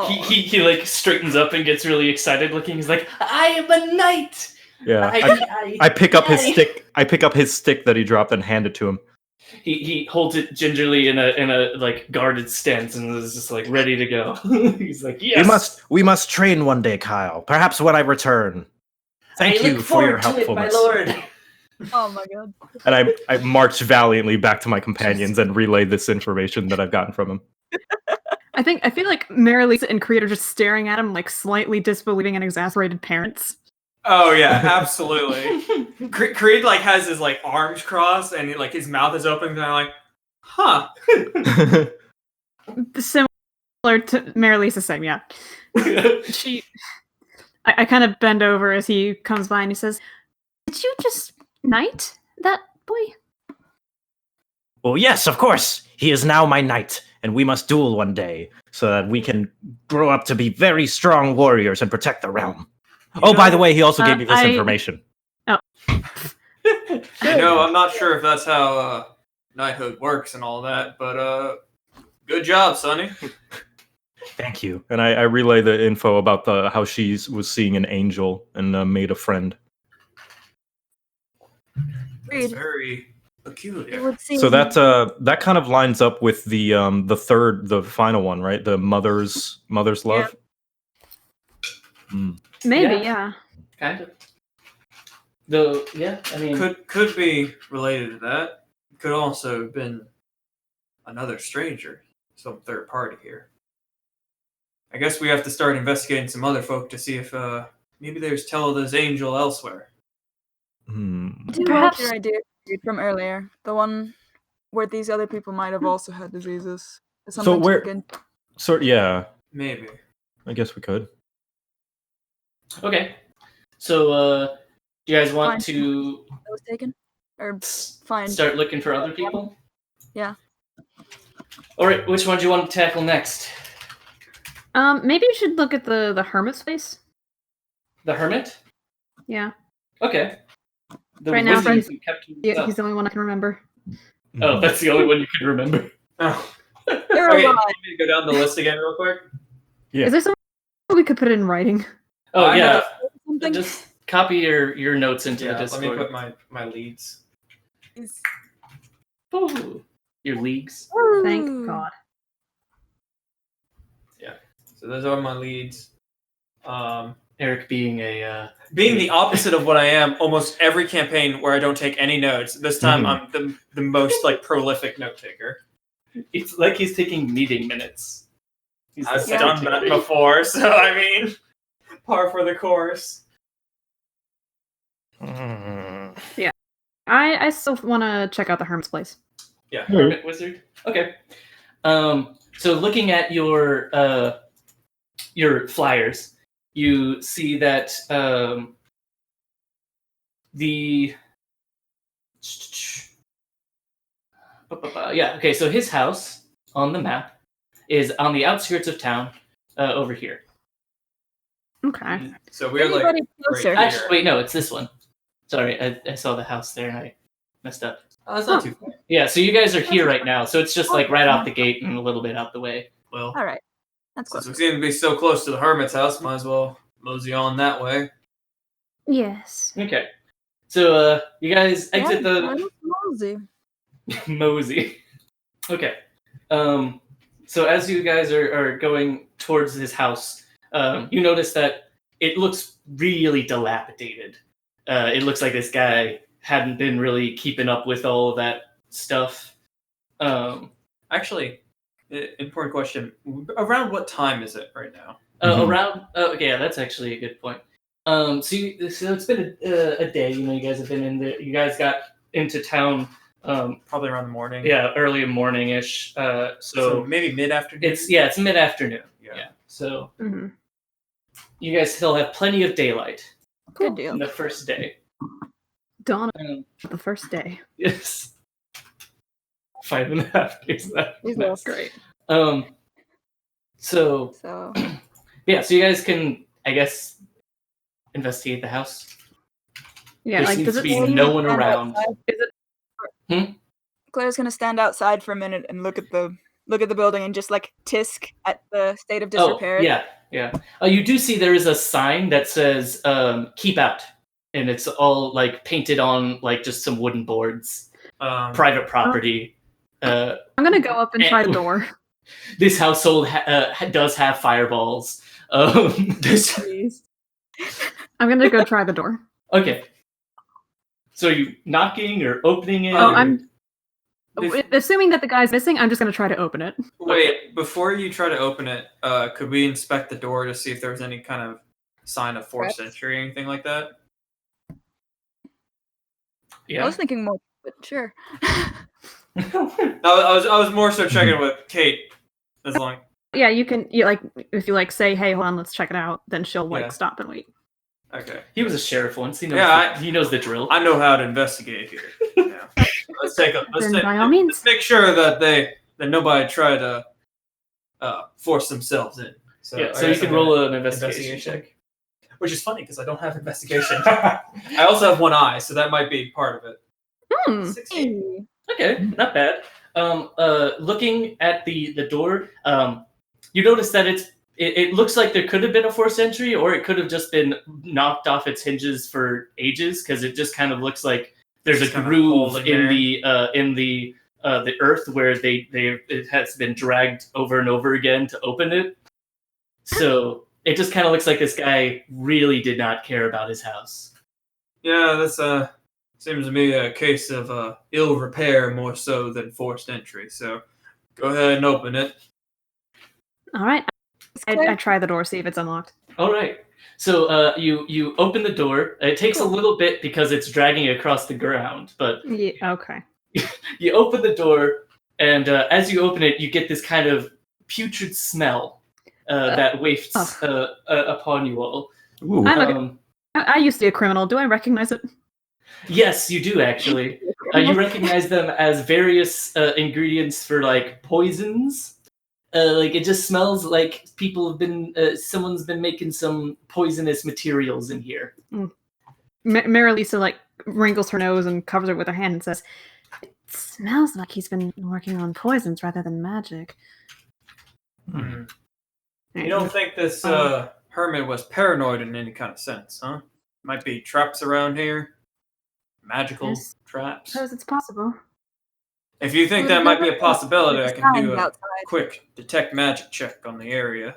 He like straightens up and gets really excited looking. He's like, I am a knight. Yeah. I pick up his stick. I pick up his stick that he dropped and hand it to him. He holds it gingerly in a like guarded stance and is just like ready to go. He's like, yes. We must train one day, Kyle. Perhaps when I return. Thank you for your helpfulness, my lord. Oh my god. And I march valiantly back to my companions and relay this information that I've gotten from him. I feel like Marilisa and Creed are just staring at him like slightly disbelieving and exasperated parents. Oh yeah, absolutely. Creed like has his like arms crossed and like his mouth is open and I'm like, huh. Similar to Marilisa, same, yeah. I kind of bend over as he comes by and he says, "Did you just knight that boy?" Well, yes, of course. He is now my knight, and we must duel one day so that we can grow up to be very strong warriors and protect the realm. By the way, he also gave me this information. Oh. I'm not sure if that's how knighthood works and all that, but good job, Sonny. Thank you. And I relay the info about how she was seeing an angel and made a friend. It's very peculiar. So that kind of lines up with the final one, right? The mother's love. Maybe, yeah. Kind of. Though, yeah, I mean, Could be related to that. Could also have been another stranger, some third party here. I guess we have to start investigating some other folk to see if maybe there's Telda's angel elsewhere. Hmm. I do Perhaps- like your idea from earlier. The one where these other people might have also had diseases. It's So something to where- look into. Yeah, Maybe. I guess we could. okay. So, do you guys want Fine. to That was taken? Or find. start looking for other people? Yeah. All right, which one do you want to tackle next? Maybe you should look at the hermit's face. The hermit? Yeah. Okay. The Right now, wizard he's- who kept Yeah, himself. he's the only one I can remember. Oh, that's the only one you can remember. Oh. You're Okay, you alive. want me to go down the list again real quick? Yeah. Is there something we could put in writing? Oh, I yeah. have- Something. Just copy your notes into the Yeah, let Discord. me put my leads. Ooh, your leagues. Thank Ooh. God. So those are my leads. Eric being a Being the opposite of what I am, almost every campaign where I don't take any notes. This time I'm the most like prolific note taker. it's like he's taking meeting minutes. He's I've the done that secretary. before, so I mean, par for the course. I still want to check out the hermit's place. Yeah. Hermit wizard. Okay. So looking at your flyers, you see that the yeah. Okay. So his house on the map is on the outskirts of town, over here. Okay. So we're like Anybody closer? right Actually, here. wait, no, it's this one. Sorry, I saw the house there and I messed up. Oh, that's not too far. Yeah, so you guys are here right now, so it's just like right out the gate and a little bit out the way. Well, All right. That's since close. we seem to be so close to the hermit's house, might as well mosey on that way. Yes. Okay. So you guys exit Yeah, the little mosey. mosey. Okay. So as you guys are going towards his house, you notice that it looks really dilapidated. It looks like this guy hadn't been really keeping up with all of that stuff. Actually, important question. Around what time is it right now? Around. Okay, yeah, that's actually a good point. So it's been a day. You know, you guys have been in the. You guys got into town. Probably around the morning. Yeah, early morning-ish. So maybe mid-afternoon? It's mid-afternoon. Yeah. Yeah. So hmm you guys still have plenty of daylight Good in deal. the first day. Dawn Um, of the first day. yes. 5.5 days left. These Nice. look great. So So yeah, so you guys can, I guess, investigate the house. Yeah, There like seems does to it be seem no one stand around. outside? Is it Claire's gonna stand outside for a minute and look at the building and just like tisk at the state of disrepair. Oh, yeah. You do see there is a sign that says "Keep out," and it's all like painted on like just some wooden boards. Private property. I'm gonna go up and try the door. This household does have fireballs. Please. I'm gonna go try the door. Okay. So are you knocking or opening it? Oh, or- I'm If- assuming that the guy's missing. I'm just gonna try to open it. Wait, before you try to open it, could we inspect the door to see if there was any kind of sign of 4th Threats? century or anything like that? I Yeah. was thinking more, but sure. No, I was more so checking with Kate. As long Yeah, you can. If you say, "Hey, hold on, let's check it out," then she'll Yeah. stop and wait. okay, He was a sheriff once. He knows. Yeah, he knows the drill. I know how to investigate here. Yeah. Let's Then by all means. let's make sure that nobody try to force themselves in. So, yeah. I So you guess can I'm roll gonna- an investigation check. which is funny because I don't have investigation. I also have one eye, so that might be part of it. Hmm. 16. Okay, not bad. Looking at the door, you notice that it looks like there could have been a 4th century, or it could have just been knocked off its hinges for ages, because it just kind of looks like there's Just a kind of groove hole in in the earth where it has been dragged over and over again to open it. So it just kind of looks like this guy really did not care about his house. Yeah, this seems to be a case of ill repair more so than forced entry. So go ahead and open it. All right. I try the door, see if it's unlocked. All right. So you open the door. It takes a little bit because it's dragging across the ground, but Yeah, okay. you open the door, and as you open it, you get this kind of putrid smell that wafts upon you all. Ooh. I used to be a criminal. Do I recognize it? Yes, you do actually. You recognize them as various ingredients for like poisons. Like it just smells like people have been. Someone's been making some poisonous materials in here. Mary Lisa like wrinkles her nose and covers it with her hand and says, "It smells like he's been working on poisons rather than magic." You don't think this hermit was paranoid in any kind of sense, huh? Might be traps around here, magical traps. Suppose it's possible. If you think that might be a possibility, I can do a outside. quick detect magic check on the area.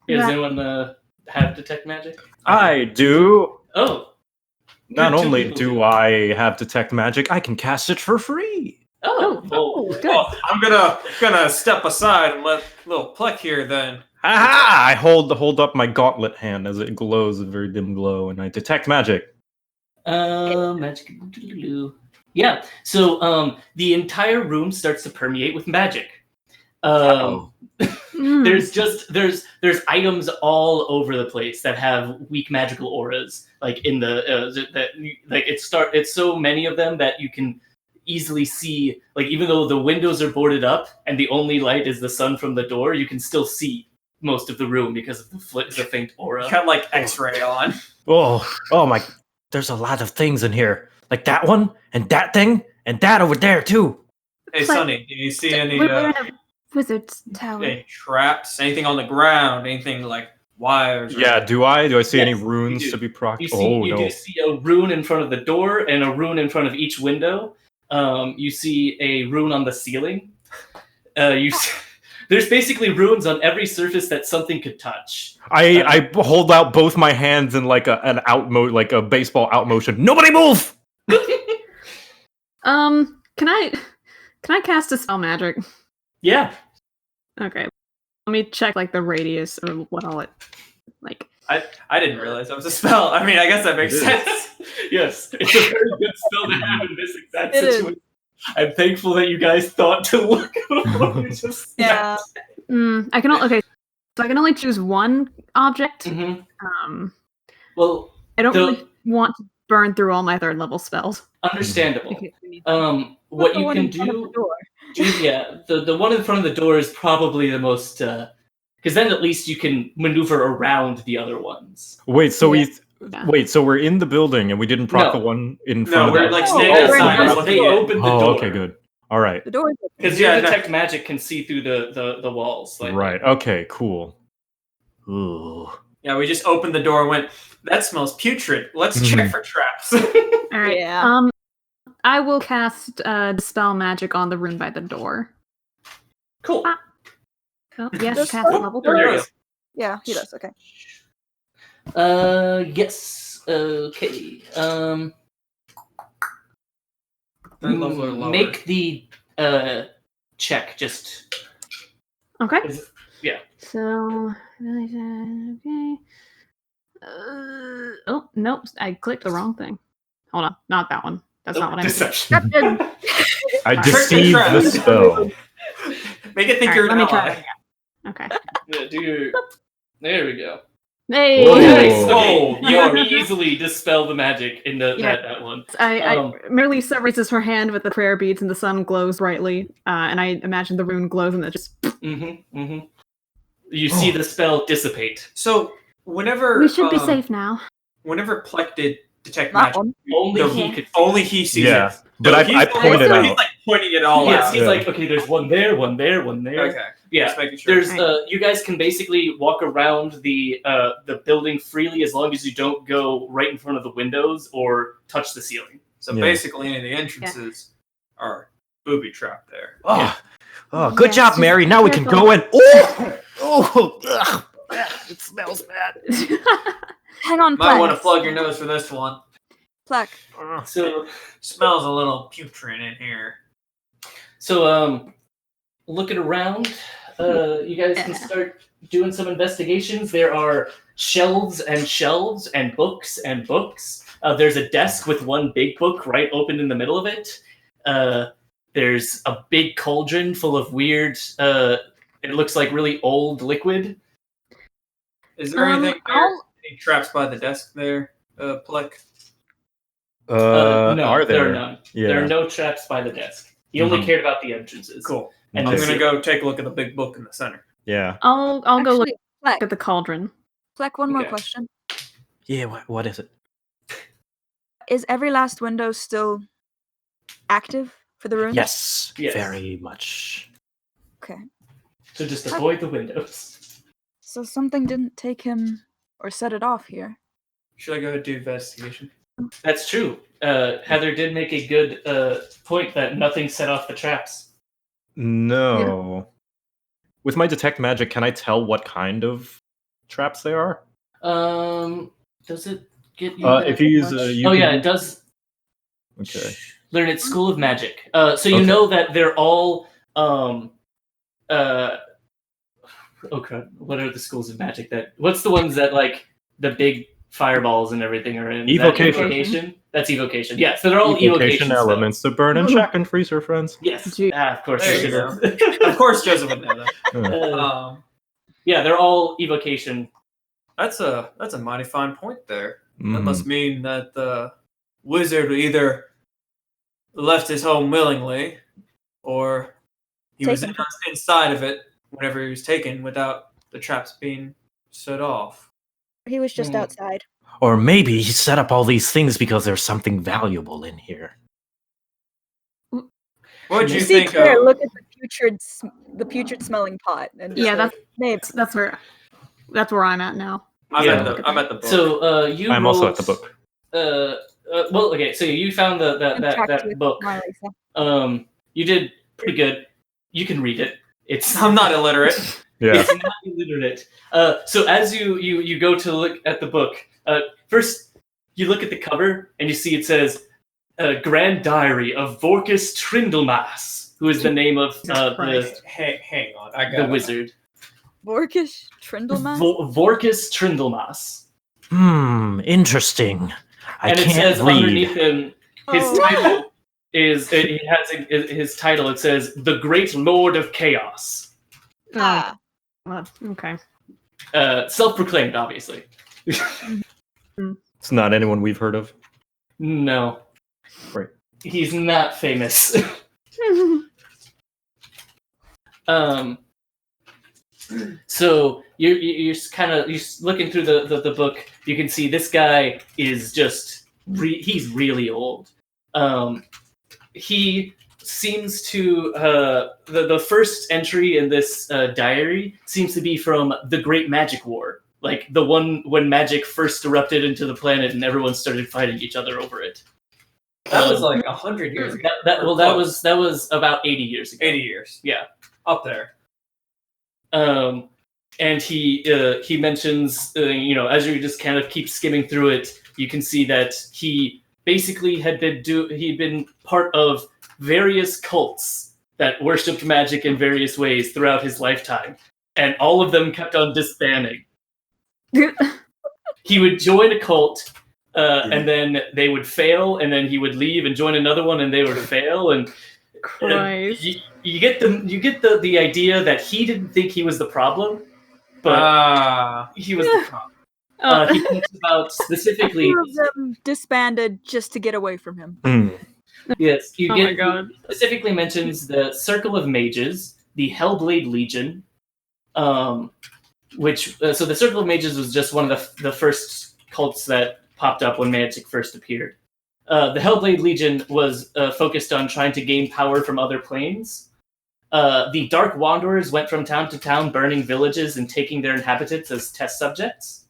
Yeah, does anyone have detect magic? I do. Oh. Not Two only people do I have detect magic, I can cast it for free. Oh. Good. Well, I'm gonna step aside and let little Pleck here then. Aha! I hold up my gauntlet hand as it glows a very dim glow, and I detect magic. Magic. Yeah. So the entire room starts to permeate with magic. There's items all over the place that have weak magical auras. Like in it's so many of them that you can easily see. Like even though the windows are boarded up and the only light is the sun from the door, you can still see most of the room because of the faint aura. Got like X-ray on. Oh my! There's a lot of things in here, like that one and that thing and that over there too. Hey, Sonny, do you see any We're in a wizard's tower. any traps? Anything on the ground? Anything like wires? Yeah, do I see any Yes, you runes do. to be proc? You do see a rune in front of the door and a rune in front of each window. You see a rune on the ceiling. There's basically runes on every surface that something could touch. I hold out both my hands in like a baseball out motion. Nobody move! Can I cast a spell magic? Yeah. Okay. Let me check like the radius or what all it like. I didn't realize that was a spell. I mean, I guess that makes sense. Yes, it's a very good spell to have in this exact It is. situation. I'm thankful that you guys thought to look before you just Yeah. I can only choose one object. Mm-hmm. Well, I don't really want to burn through all my third level spells. understandable. What's What the you one can in front of the do, door? the one in front of the door is probably the most, because then at least you can maneuver around the other ones. Wait, so Yeah. so we're in the building and we didn't proc No. the one in No, front of we're the like Oh, standing we're outside. in We're the They looking at- opened the Oh, door. okay, good. All right. The door is Because Yeah, your no. detect magic can see through the walls. Like, Right. Okay, cool. Ooh. Yeah, we just opened the door and went, that smells putrid. Let's check for traps. All right. Yeah. I will cast dispel magic on the room by the door. Cool. Oh, yes, Does cast at spell- level There 3. you go. Yeah, he does. Okay. Yes. Okay. Third level or lower. Make the check. Just Okay. yeah. So, okay. Oh, nope. I clicked the wrong thing. Hold on. Not that one. That's not what I meant. Deception. I Trick deceived and the trap. spell. Make it think All you're right, an let me try ally. it again. Okay. Yeah, do your. There we go. Hey! Whoa. Nice. Whoa. Okay. You easily dispel the magic in Yeah. that one. I Merlisa raises her hand with the prayer beads and the sun glows brightly. And I imagine the rune glows and it just... You see the spell dissipate. So, whenever We should be safe now. Whenever Pleck did detect Not magic, one. Only The- he could. only he sees Yeah, it. but So I he's pointed He's out. like pointing it all Yes, out. he's Yeah. like, okay, there's one there, one there, one there. Okay. Yeah. Just making sure. There's you guys can basically walk around the building freely as long as you don't go right in front of the windows or touch the ceiling. So Yeah. basically, any of the entrances are booby trapped there. Oh, good Yes, job, just Mary. be Now we can careful. go in. Oh, ugh. It smells bad. Hang on, Might want to Plex. plug your nose for this one. Plaque. So, Smells a little putrid in here. so looking around, you guys can start doing some investigations. There are shelves and books and books. There's a desk with one big book right open in the middle of it. There's a big cauldron full of weird, it looks like really old liquid. Is there anything there? Any traps by the desk there, Plek? No, are there are there? none. Yeah. There are no traps by the desk. He only cared about the entrances. Cool. And I'm the gonna go take a look at the big book in the center. Yeah. I'll go look Actually, Plaque, at the cauldron. Plaque, one more Okay. question. Yeah, what is it? Is every last window still active for the room? Yes, Yes. very much. Okay. So just avoid the windows. So something didn't take him or set it off here. Should I go do investigation? That's true. Heather did make a good point that nothing set off the traps. No. With my detect magic, can I tell what kind of traps they are? Does it get you? If you use it does. Okay. Learn at School of Magic. So you Okay. know that they're all oh crap! What are the schools of magic? What's the ones that like the big fireballs and everything are in? Is that Evocation. evocation? That's evocation. Yeah, so they're all evocation elements to burn and check and freeze your friends. Yes. Gee. Of course. There you go. Of course, Joseph would know that. Yeah, they're all evocation. That's a mighty fine point there. That Mhm. must mean that the wizard either left his home willingly, or he was Taken. inside of it whenever he was taken without the traps being set off. He was just outside. Or maybe he set up all these things because there's something valuable in here. What do you See, think? Claire, look at the putrid smelling pot. And just Yeah, like, maybe. that's where I'm at now. I'm Yeah. at the book. So you. I'm also at the book. Well, okay. So you found that book. You did pretty good. You can read it. I'm not illiterate. Yeah. It's not illiterate. So as you go to look at the book, first you look at the cover and you see it says Grand Diary of Vorkus Trindlemas, who is the name of Christ. Hang on, I got the it. wizard. Vorkish Trindlemas? Vorkus Trindlemas. Interesting. I And it can't says read. underneath him, his Oh. title is his title. It says the Great Lord of Chaos. Ah. Well, okay. Self-proclaimed, obviously. It's not anyone we've heard of. No. Right. He's not famous. So you're kind of looking through the book. You can see this guy is just he's really old. He seems to the first entry in this diary seems to be from the Great Magic War, like the one when magic first erupted into the planet and everyone started fighting each other over it. That was like 100 years ago. That was about 80 years ago. 80 years. Yeah. Up there. And he mentions, as you just kind of keep skimming through it, you can see that he basically he'd been part of various cults that worshipped magic in various ways throughout his lifetime, and all of them kept on disbanding. He would join a cult, and then they would fail, and then he would leave and join another one, and they would fail, and Christ. you get the idea that he didn't think he was the problem, but he was the problem. He talks about specifically. Two of them disbanded just to get away from him. Yes, Oh my God. Specifically mentions the Circle of Mages, the Hellblade Legion, which so the Circle of Mages was just one of the first cults that popped up when magic first appeared. The Hellblade Legion was focused on trying to gain power from other planes. The Dark Wanderers went from town to town, burning villages and taking their inhabitants as test subjects.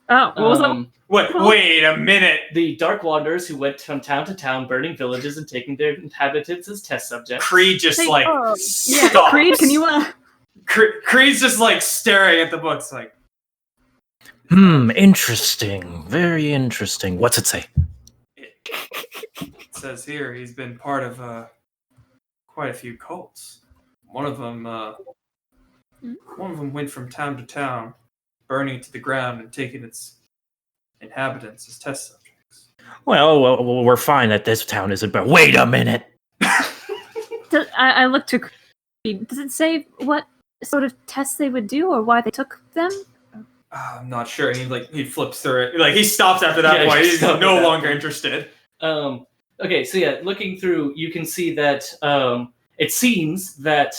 Oh, what was that? Wait a minute. The Dark Wanderers who went from town to town, burning villages and taking their inhabitants as test subjects. Creed just Hey, Yeah, stops. Creed, can you Creed's just staring at the books like. Interesting. Very interesting. What's it say? It says here he's been part of quite a few cults. One of them went from town to town, burning it to the ground and taking its inhabitants as test subjects. Well, we're fine that this town isn't. But wait a minute. I look to Creed. Does it say what sort of tests they would do or why they took them? I'm not sure. He flips through it. Like he stops after that Yeah, point. he He's stopped no at that longer point. interested. Okay, so yeah, looking through, you can see that it seems that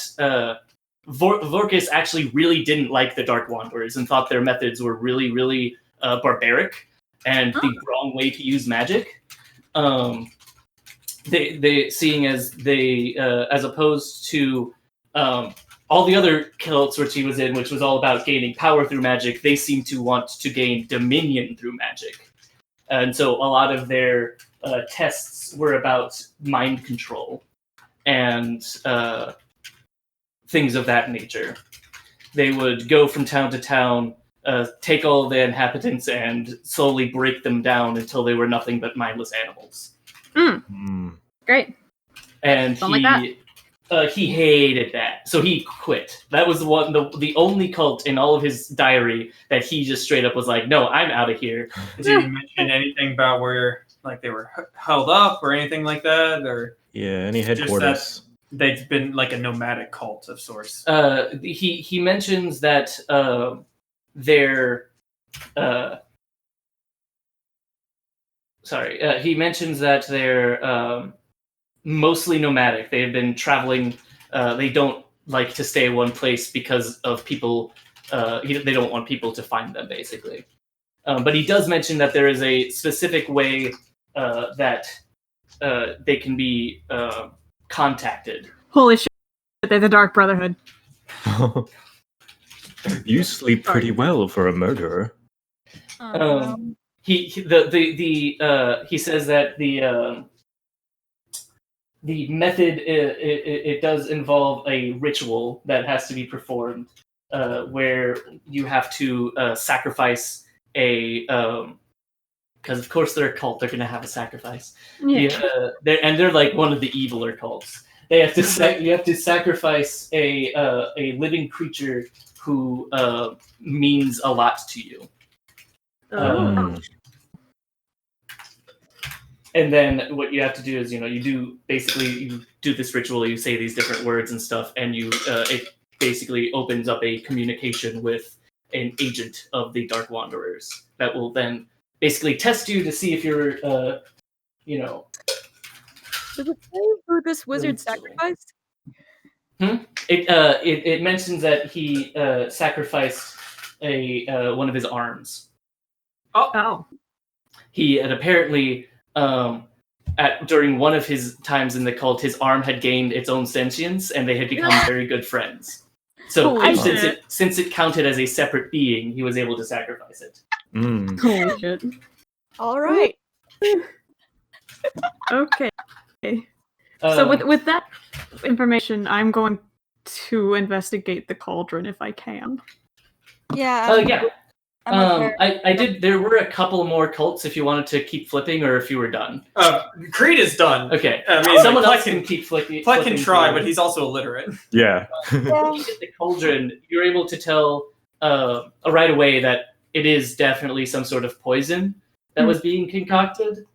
Vorkis actually really didn't like the Dark Wanderers and thought their methods were really, really barbaric and the wrong way to use magic. They seeing as they as opposed to all the other cults which he was in, which was all about gaining power through magic, they seem to want to gain dominion through magic. And so a lot of their tests were about mind control and things of that nature. They would go from town to town, take all the inhabitants and slowly break them down until they were nothing but mindless animals. Great. And Don't like he hated that, so he quit. That was the only cult in all of his diary that he just straight up was like, "No, I'm out of here." Did you mention anything about where like they were held up or anything like that, or Any just headquarters? that they've been like a nomadic cult of sorts? He mentions that they're he mentions that they're mostly nomadic. They have been traveling. They don't like to stay in one place because of people. They don't want people to find them, basically. But he does mention that there is a specific way that they can be contacted. Holy shit, they're the Dark Brotherhood. You sleep pretty well for a murderer. He says that the method it does involve a ritual that has to be performed, where you have to sacrifice a because of course they're a cult, they're going to have a sacrifice. They're like one of the eviler cults. They have to you have to sacrifice a living creature who means a lot to you. And then what you have to do is, you do this ritual, you say these different words and stuff, and it basically opens up a communication with an agent of the Dark Wanderers that will then basically test you to see if you're, Does it say who this wizard sacrificed? It mentions that he sacrificed one of his arms. Oh. He had apparently during one of his times in the cult, his arm had gained its own sentience, and they had become very good friends. So since it counted as a separate being, he was able to sacrifice it. Holy shit. All right. Okay. So with that information, I'm going to investigate the cauldron if I can. Yeah. I did. There were a couple more cults if you wanted to keep flipping, or if you were done. Creed is done. Okay. I mean, Someone like, else can keep flicking. Fleck can try, but he's also illiterate. Yeah. When you get the cauldron, you're able to tell right away that it is definitely some sort of poison that was being concocted,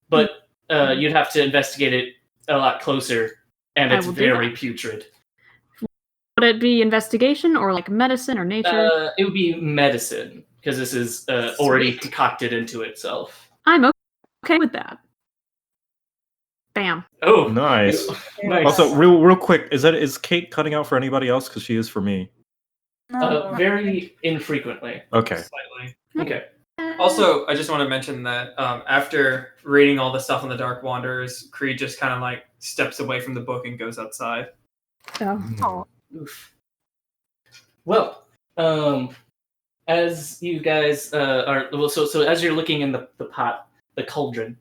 but you'd have to investigate it a lot closer, and it's very putrid. Would it be investigation or like medicine or nature? It would be medicine, because this is already concocted into itself. I'm okay with that. Bam. Oh, Nice. nice. Also, real quick, is Kate cutting out for anybody else? Because she is for me. Very infrequently. Okay. Slightly. Okay. Also, I just want to mention that after reading all the stuff on the Dark Wanderers, Creed just kind of like steps away from the book and goes outside. Oh. Oof. Well, as you guys so as you're looking in the pot, the cauldron,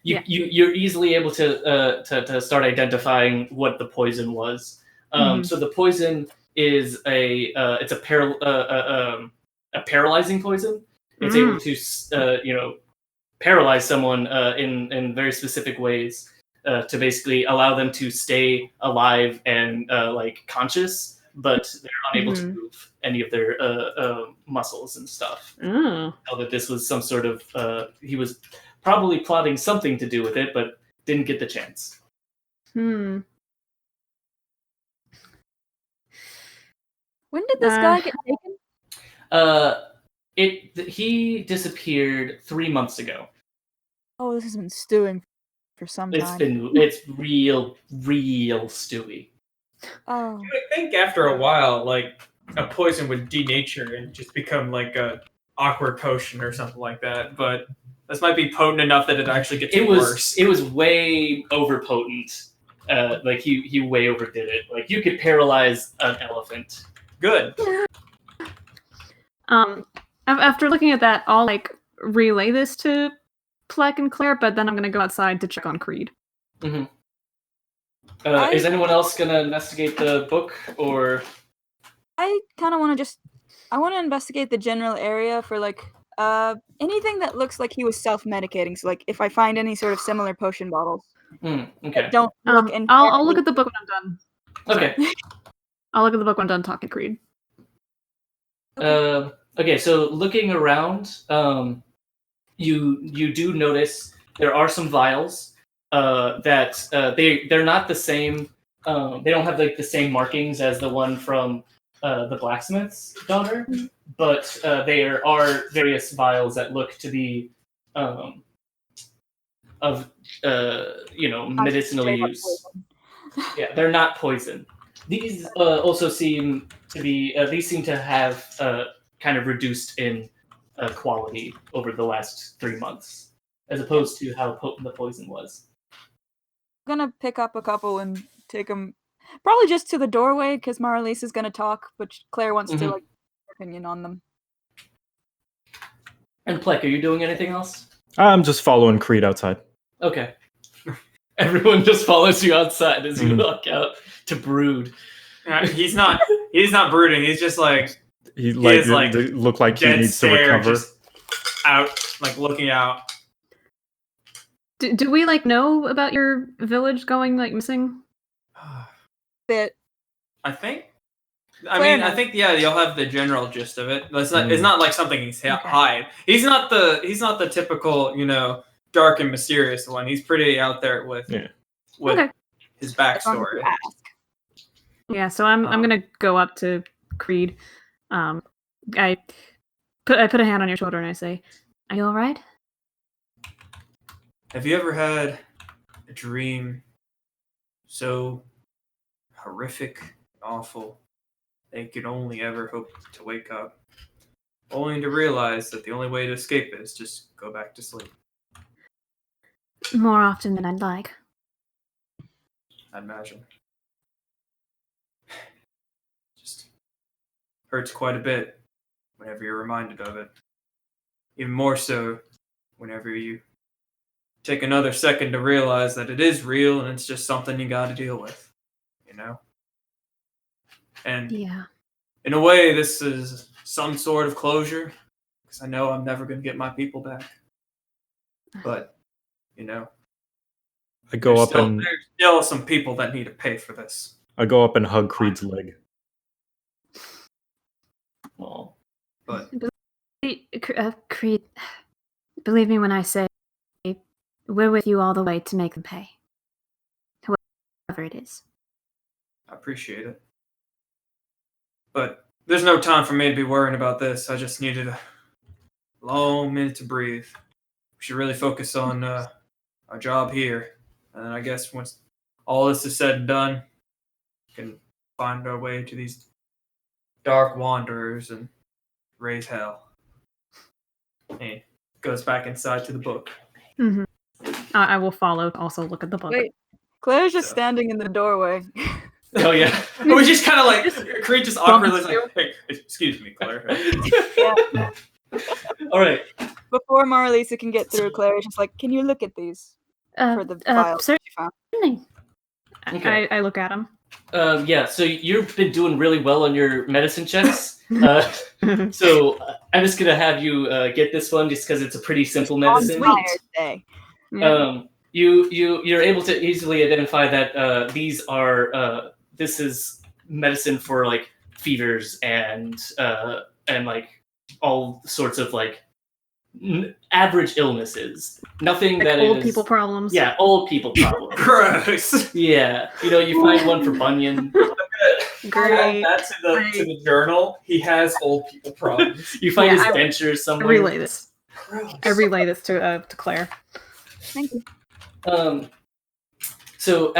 you're easily able to start identifying what the poison was. So the poison is a paralyzing poison. It's able to paralyze someone in very specific ways to basically allow them to stay alive and like conscious, but they're unable to move any of their muscles and stuff. Oh. Felt that this was some sort of he was probably plotting something to do with it, but didn't get the chance. Hmm. When did this guy get taken? He disappeared 3 months ago. Oh, this has been stewing for some time. It's real stewy. Oh. You would think after a while, like a poison would denature and just become like a awkward potion or something like that. But this might be potent enough that it actually gets worse. It was way over potent. Like he way overdid it. Like you could paralyze an elephant. Good. After looking at that, I'll like relay this to Plek and Claire, but then I'm gonna go outside to check on Creed. Mm-hmm. Is anyone else gonna investigate the book, or? I kind of want to I want to investigate the general area for like anything that looks like he was self-medicating. So like if I find any sort of similar potion bottles. Okay. Don't look in. I'll look at the book when I'm done. Okay. I'll look at the book when I'm done talking to Creed. Okay, so looking around, you do notice there are some vials that they're not the same. They don't have like the same markings as the one from the blacksmith's daughter, but there are various vials that look to be of medicinal use. Yeah, they're not poison. These also seem to be. These seem to have kind of reduced in quality over the last 3 months, as opposed to how potent the poison was. I'm gonna pick up a couple and take them, probably just to the doorway because Marlise is gonna talk, but Claire wants to like her opinion on them. And Plek, are you doing anything else? I'm just following Creed outside. Okay. Everyone just follows you outside as you walk out to brood. He's not brooding. He's just like He like look like he dead needs to stare, recover. just out, like looking out. Do we like know about your village going like missing? Bit. I think. Claire I think you'll have the general gist of it. It's not like something he's hide. He's not the typical, dark and mysterious one. He's pretty out there with his backstory. Yeah, so I'm gonna go up to Creed. I put a hand on your shoulder and I say, "Are you all right?" Have you ever had a dream so horrific and awful that you could only ever hope to wake up, only to realize that the only way to escape it is just go back to sleep? More often than I'd like. I'd imagine. Just hurts quite a bit whenever you're reminded of it. Even more so whenever you take another second to realize that it is real and it's just something you got to deal with, And yeah, in a way, this is some sort of closure, because I know I'm never going to get my people back. But, I go up and there's still some people that need to pay for this. I go up and hug Creed's leg. Well, but Creed, believe me when I say we're with you all the way to make them pay. Whoever it is. I appreciate it. But there's no time for me to be worrying about this. I just needed a long minute to breathe. We should really focus on our job here. And then I guess once all this is said and done, we can find our way to these dark wanderers and raise hell. He goes back inside to the book. Mm-hmm. I will follow. Also, look at the book. Wait, Claire's just standing in the doorway. Oh yeah. We just kind of like Creed just awkwardly like, hey, excuse me, Claire. Yeah. All right. Before Marlisa can get through, Claire is just like, "Can you look at these for the files?" Certainly. Okay. I look at them. Yeah, so you've been doing really well on your medicine checks. So I'm just gonna have you get this one just because it's a pretty simple medicine. On fire today. Yeah. You're able to easily identify that this is medicine for like fevers and like all sorts of like average illnesses. Nothing Like that old is people problems. Yeah, old people problems. Gross. Yeah, you find one for Bunyan. Great. Add that to the journal. He has old people problems. You find Yeah, his dentures I somewhere. relay this. Gross. I relay this to Claire. Thank you. So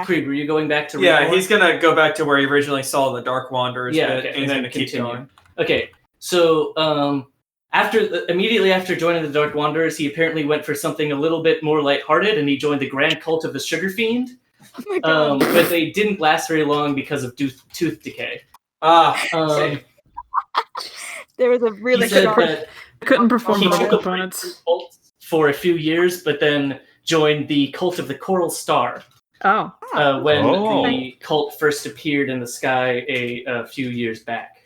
Creed, were you going back to read Yeah, more? he's gonna go back to where he originally saw the Dark Wanderers Yeah, bit, okay, and he's and then gonna keep continue. going. Okay, so immediately after joining the Dark Wanderers, he apparently went for something a little bit more lighthearted, and he joined the Grand Cult of the Sugar Fiend. Oh my god. But they didn't last very long because of tooth decay. There was a really He said strong that Couldn't perform he vocal took a break components. from cult for a few years, but then joined the Cult of the Coral Star Oh. when Oh. the cult first appeared in the sky a few years back.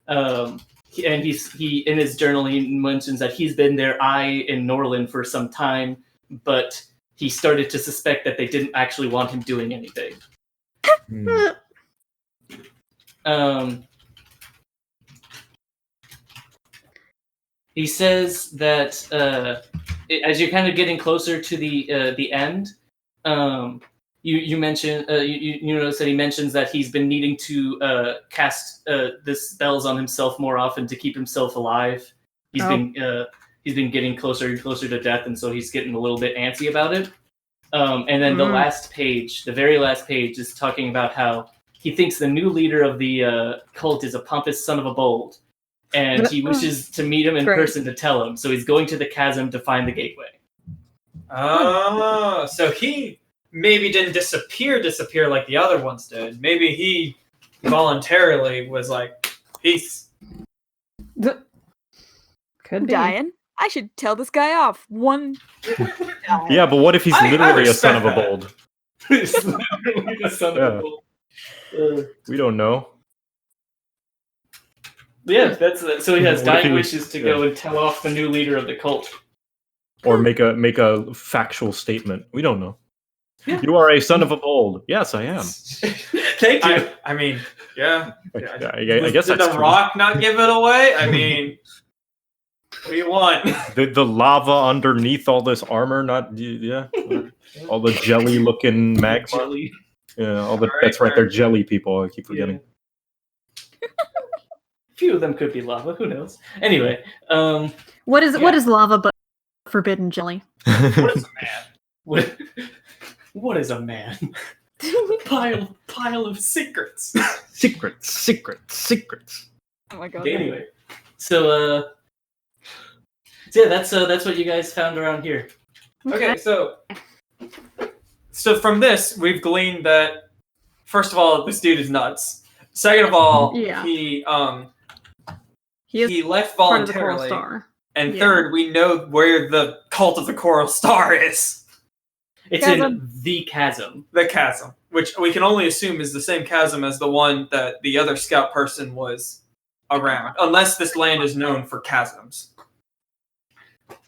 And he in his journal he mentions that he's been their eye in Norland for some time, but he started to suspect that they didn't actually want him doing anything. He says that as you're kind of getting closer to the end, you mention you notice that he mentions that he's been needing to cast the spells on himself more often to keep himself alive. He's been getting closer and closer to death, and so he's getting a little bit antsy about it. And then the very last page, is talking about how he thinks the new leader of the cult is a pompous son of a bold, and he wishes to meet him in person to tell him. So he's going to the chasm to find the gateway. Oh, so he maybe didn't disappear like the other ones did. Maybe he voluntarily was like, peace. Could be. dying. I should tell this guy off. One. Yeah, but what if he's I literally a son respect of a that. bold? He's literally the son of a bold. We don't know. Yeah, so he has What if he dying was- wishes to go and tell off the new leader of the cult. Or make a factual statement. We don't know. Yeah. You are a son of a bold. Yes, I am. Thank you. I mean, yeah. I guess Did that's the true. rock not give it away? I mean, what do you want? The lava underneath all this armor, not yeah. All the jelly-looking magma. Jelly. Yeah, Alright, that's right. They're jelly people. I keep forgetting. Yeah. A few of them could be lava. Who knows? Anyway, What is lava but forbidden jelly? What is a man? what is a man? Pile of secrets. Secrets. Oh my god. Anyway, so yeah, that's what you guys found around here. Okay, so from this, we've gleaned that first of all, this dude is nuts. Second of all, Yeah. he He is left part of the Coral voluntarily. Star. And Yeah. third, we know where the cult of the Coral Star is. It's in the chasm. The chasm, which we can only assume is the same chasm as the one that the other scout person was around, unless this land is known for chasms.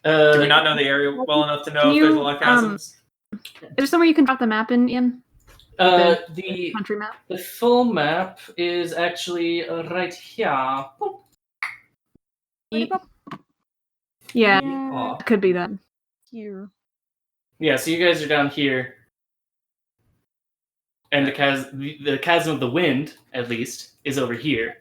Do we not know the area well enough to know if there's a lot of chasms? Is there somewhere you can drop the map in, Ian? The Country map? the full map is actually right here. Yeah, Aw. it could be that. Here. Yeah, so you guys are down here, and the chasm of the wind, at least, is over here.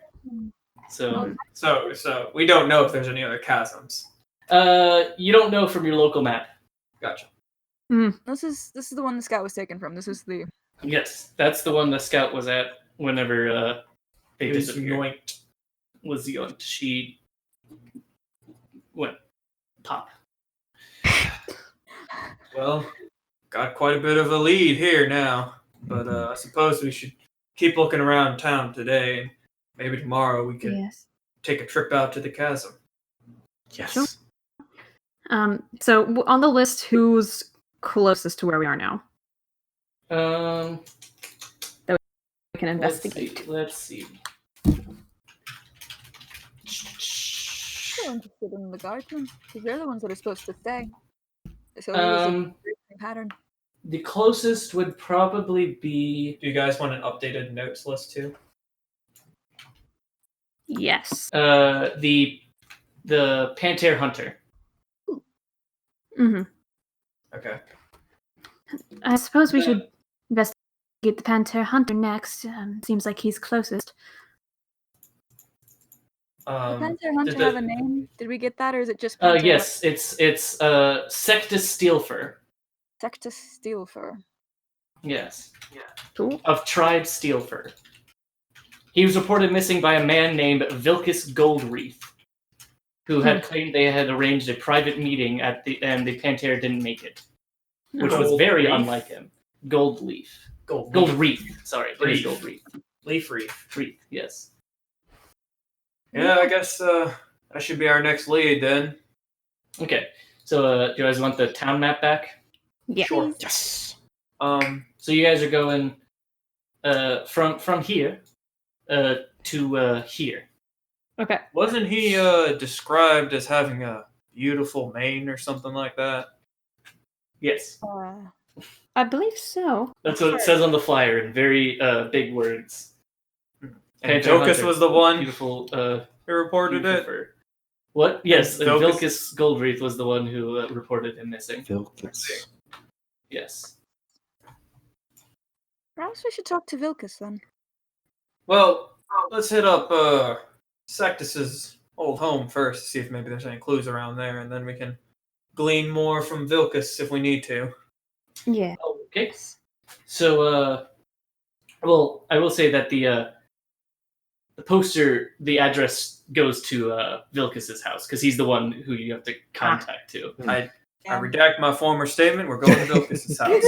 So, So we don't know if there's any other chasms. you don't know from your local map. Gotcha. This is the one the scout was taken from. This is the. Yes, that's the one the scout was at whenever they It was disappeared. yoinked. Was yoinked. She went pop. Well, got quite a bit of a lead here now, but I suppose we should keep looking around town today, and maybe tomorrow we can Yes. take a trip out to the chasm. Yes. Sure. So on the list, who's closest to where we are now? That we can investigate. Let's see. I'm interested in the guardsmen because they're the ones that are supposed to stay. So it was a pattern. The closest would probably be Do you guys want an updated notes list too? Yes. the Panther Hunter. Mm-hmm. Okay. I suppose we should investigate the Panther Hunter next. Seems like he's closest. Does Panther Hunter have a name? Did we get that, or is it just? Yes, it's Sectus Steelfur. Sectus Steelfur. Yes. Cool. Of Tribe Steelfur. He was reported missing by a man named Vilcus Goldwreath, who had claimed they had arranged a private meeting and the Panther didn't make it, which was very unlike him. Goldwreath. Sorry, it is Goldwreath. Wreath. Yes. Yeah, I guess that should be our next lead then. Okay. So, do you guys want the town map back? Yeah. Sure. Yes. So you guys are going from here to here. Okay. Wasn't he described as having a beautiful mane or something like that? Yes. I believe so. That's what it says on the flyer in very big words. And Panther Vilcus Hunter, was the one beautiful. who reported it. fur. What? Yes, Vilcus- Vilcus Goldwreath was the one who reported him missing. Vilcus. Yes. Perhaps we should talk to Vilcus then. Well, let's hit up Sectus's old home first to see if maybe there's any clues around there, and then we can glean more from Vilcus if we need to. Yeah. Okay. So, well, I will say that the poster, the address goes to Vilcus's house because he's the one who you have to contact to. I redact my former statement. We're going to Vilcus's house.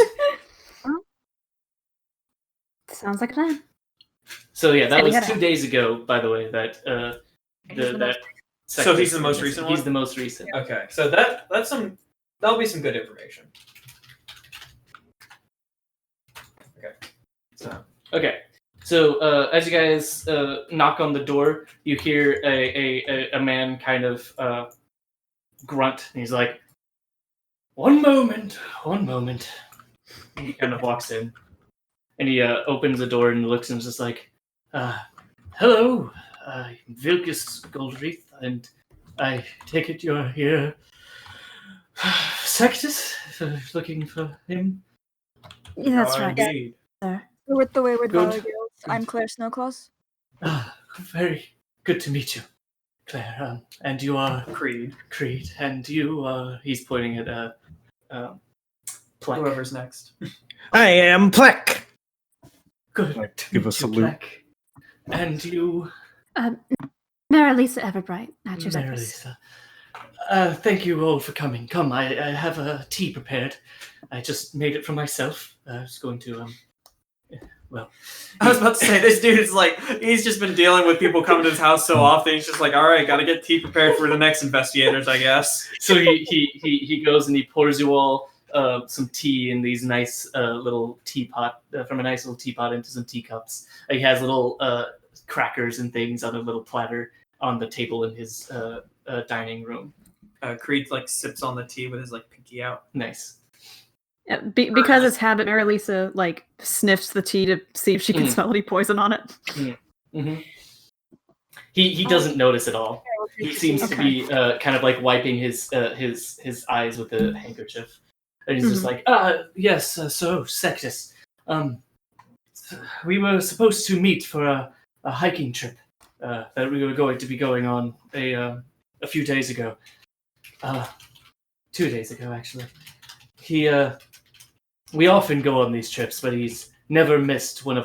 Sounds like a plan. So yeah, that Say we was gotta- 2 days ago, by the way. That So he's the most recent one? He's the most recent. Okay, so that'll be some good information. Okay. So as you guys knock on the door, you hear a man kind of grunt, and he's like, "One moment." He kind of walks in, and he opens the door and looks and is just like, "Hello, Vilcus Goldwreath, and I take it you're here, Sectus, looking for him." Yeah, that's right. Indeed. Sir. We're with the Wayward Good. Valley Girls. I'm Claire Snowclaws. Very good to meet you, Claire. And you are Creed. and you he's pointing at Plek. Whoever's next. I am Plek. Good. Like to to give a meet you, salute. Plek. And you, Marilisa Everbright, at your service. Marilisa. Thank you all for coming. Come, I have a tea prepared. I just made it for myself. I was going to I was about to say, this dude is like, he's just been dealing with people coming to his house so often. He's just like, all right, got to get tea prepared for the next investigators, I guess. So he goes and he pours you all some tea in these nice little teapot from a nice little teapot into some teacups. He has little crackers and things on a little platter on the table in his dining room. Creed like sips on the tea with his like pinky out. Nice. Yeah, because it's habit, Marilisa like sniffs the tea to see if she can smell any poison on it. Mm-hmm. He doesn't notice at all. He seems to be kind of like wiping his eyes with a handkerchief, and he's just like, yes, so Sectus, we were supposed to meet for a hiking trip that we were going to be going on a few days ago, 2 days ago actually. We often go on these trips, but he's never missed one of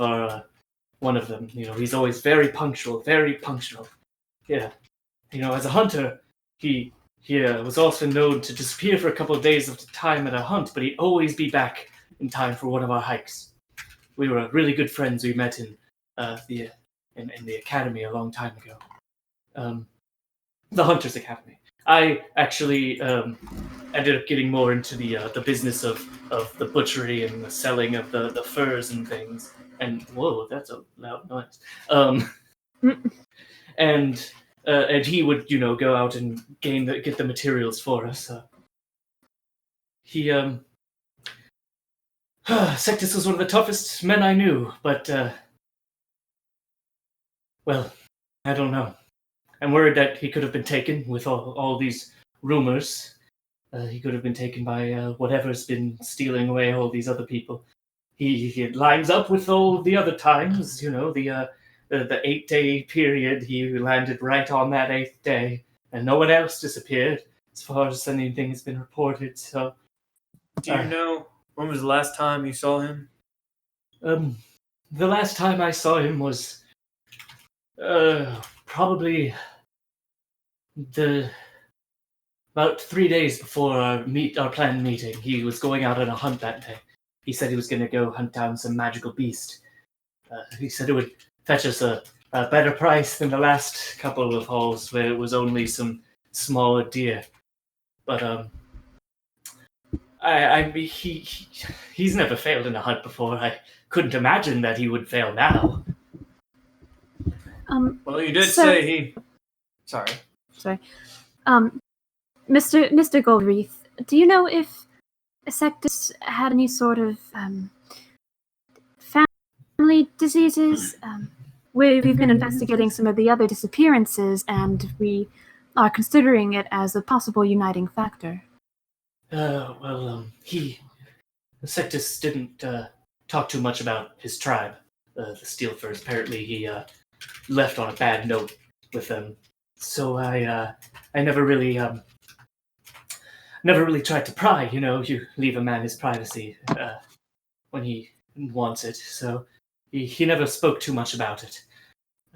them. You know, he's always very punctual. Yeah. You know, as a hunter, he was often known to disappear for a couple of days of time at a hunt, but he'd always be back in time for one of our hikes. We were really good friends. We met in the academy a long time ago. The Hunters Academy. I actually ended up getting more into the business of the butchery and the selling of the furs and things. And whoa, that's a loud noise. And he would, go out and get the materials for us. He Sectus was one of the toughest men I knew, but well, I don't know. I'm worried that he could have been taken with all these rumors. He could have been taken by whatever's been stealing away all these other people. He lines up with all the other times, the 8-day period. He landed right on that 8th day, and no one else disappeared, as far as anything has been reported. So, Do you know when was the last time you saw him? The last time I saw him was probably about 3 days before our planned meeting. He was going out on a hunt that day. He said he was going to go hunt down some magical beast. He said it would fetch us a better price than the last couple of hauls, where it was only some smaller deer. But he's never failed in a hunt before. I couldn't imagine that he would fail now. Well, you did say he. Sorry. Mr. Goldwreath, do you know if Sectus had any sort of family diseases? We've been investigating some of the other disappearances, and we are considering it as a possible uniting factor. Sectus didn't talk too much about his tribe, the Steelfurs. Apparently, he left on a bad note with them. So I never really tried to pry. You leave a man his privacy when he wants it. So he never spoke too much about it.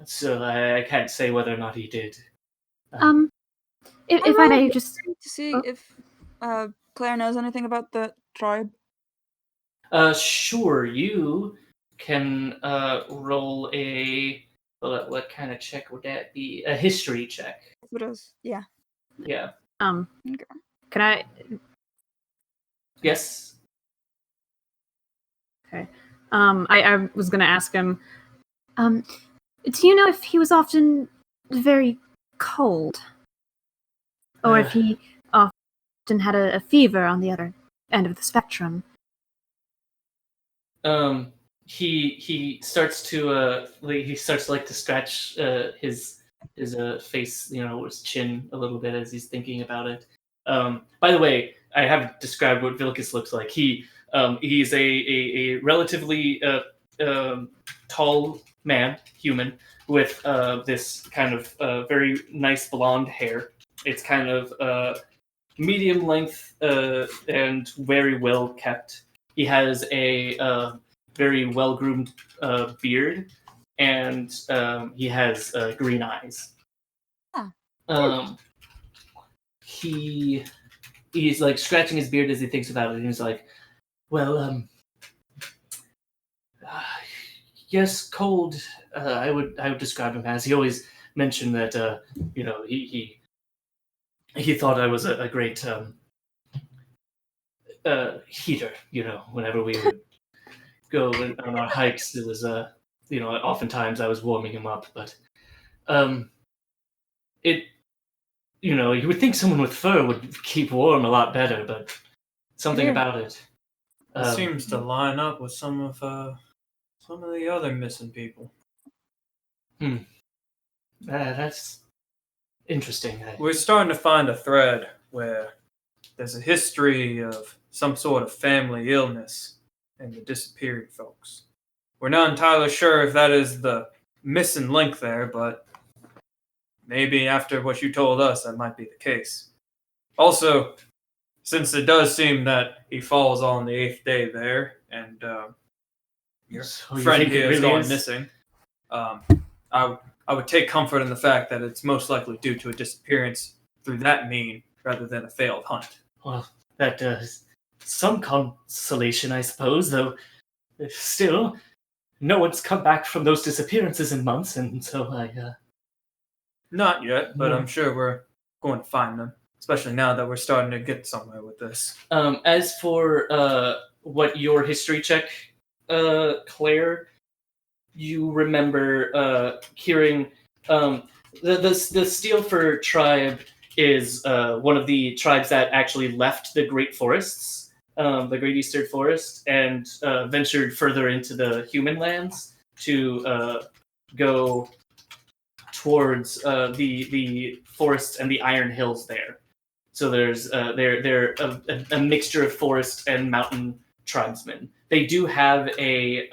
So I can't say whether or not he did. If I may just to see if Claire knows anything about the tribe. Sure. You can roll a. What kind of check would that be? A history check. It is. Yeah. Yeah. Okay. Can I? Yes. Okay. I was gonna ask him. Do you know if he was often very cold, or if he often had a fever on the other end of the spectrum? He starts to to scratch his face, his chin a little bit as he's thinking about it. By the way, I haven't described what Vilcus looks like. He's a relatively tall man, human, with this kind of very nice blonde hair. It's kind of medium length and very well kept. He has a very well groomed beard, and he has green eyes. He's like scratching his beard as he thinks about it, and he's like, "Well, yes, cold. I would describe him as. He always mentioned that he thought I was a great heater. Whenever we would go on our hikes, it was oftentimes I was warming him up, but you would think someone with fur would keep warm a lot better, but something about it. It seems to line up with some of the other missing people. That's interesting. We're starting to find a thread where there's a history of some sort of family illness in the disappeared folks. We're not entirely sure if that is the missing link there, but maybe after what you told us, that might be the case. Also, since it does seem that he falls on the 8th day there, and your friend here has gone missing, I would take comfort in the fact that it's most likely due to a disappearance through that mean rather than a failed hunt. Well, that some consolation, I suppose, though still, no one's come back from those disappearances in months, and so Not yet, but I'm sure we're going to find them. especially now that we're starting to get somewhere with this. As for what your history check, Claire, you remember hearing the Steelford tribe is one of the tribes that actually left the Great Forests, the Great Eastern Forest, and ventured further into the human lands to go towards the forests and the Iron Hills there. So there's they're a mixture of forest and mountain tribesmen. They do have a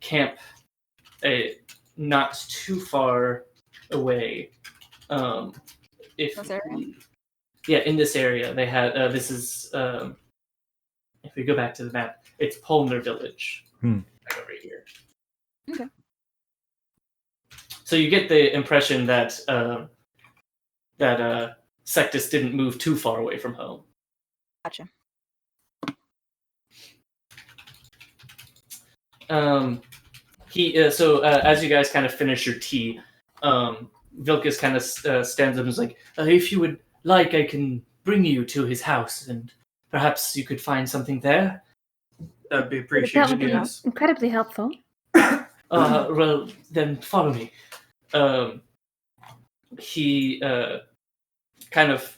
camp not too far away. If This area? Yeah, in this area they had this is if we go back to the map, it's Polner Village right over here. Okay. So you get the impression that Sectus didn't move too far away from home. Gotcha. As you guys kind of finish your tea, Vilkas kind of stands up and is like, if you would like, I can bring you to his house, and perhaps you could find something there. That'd be That appreciated, would be yes. incredibly helpful. Well, then follow me. He kind of,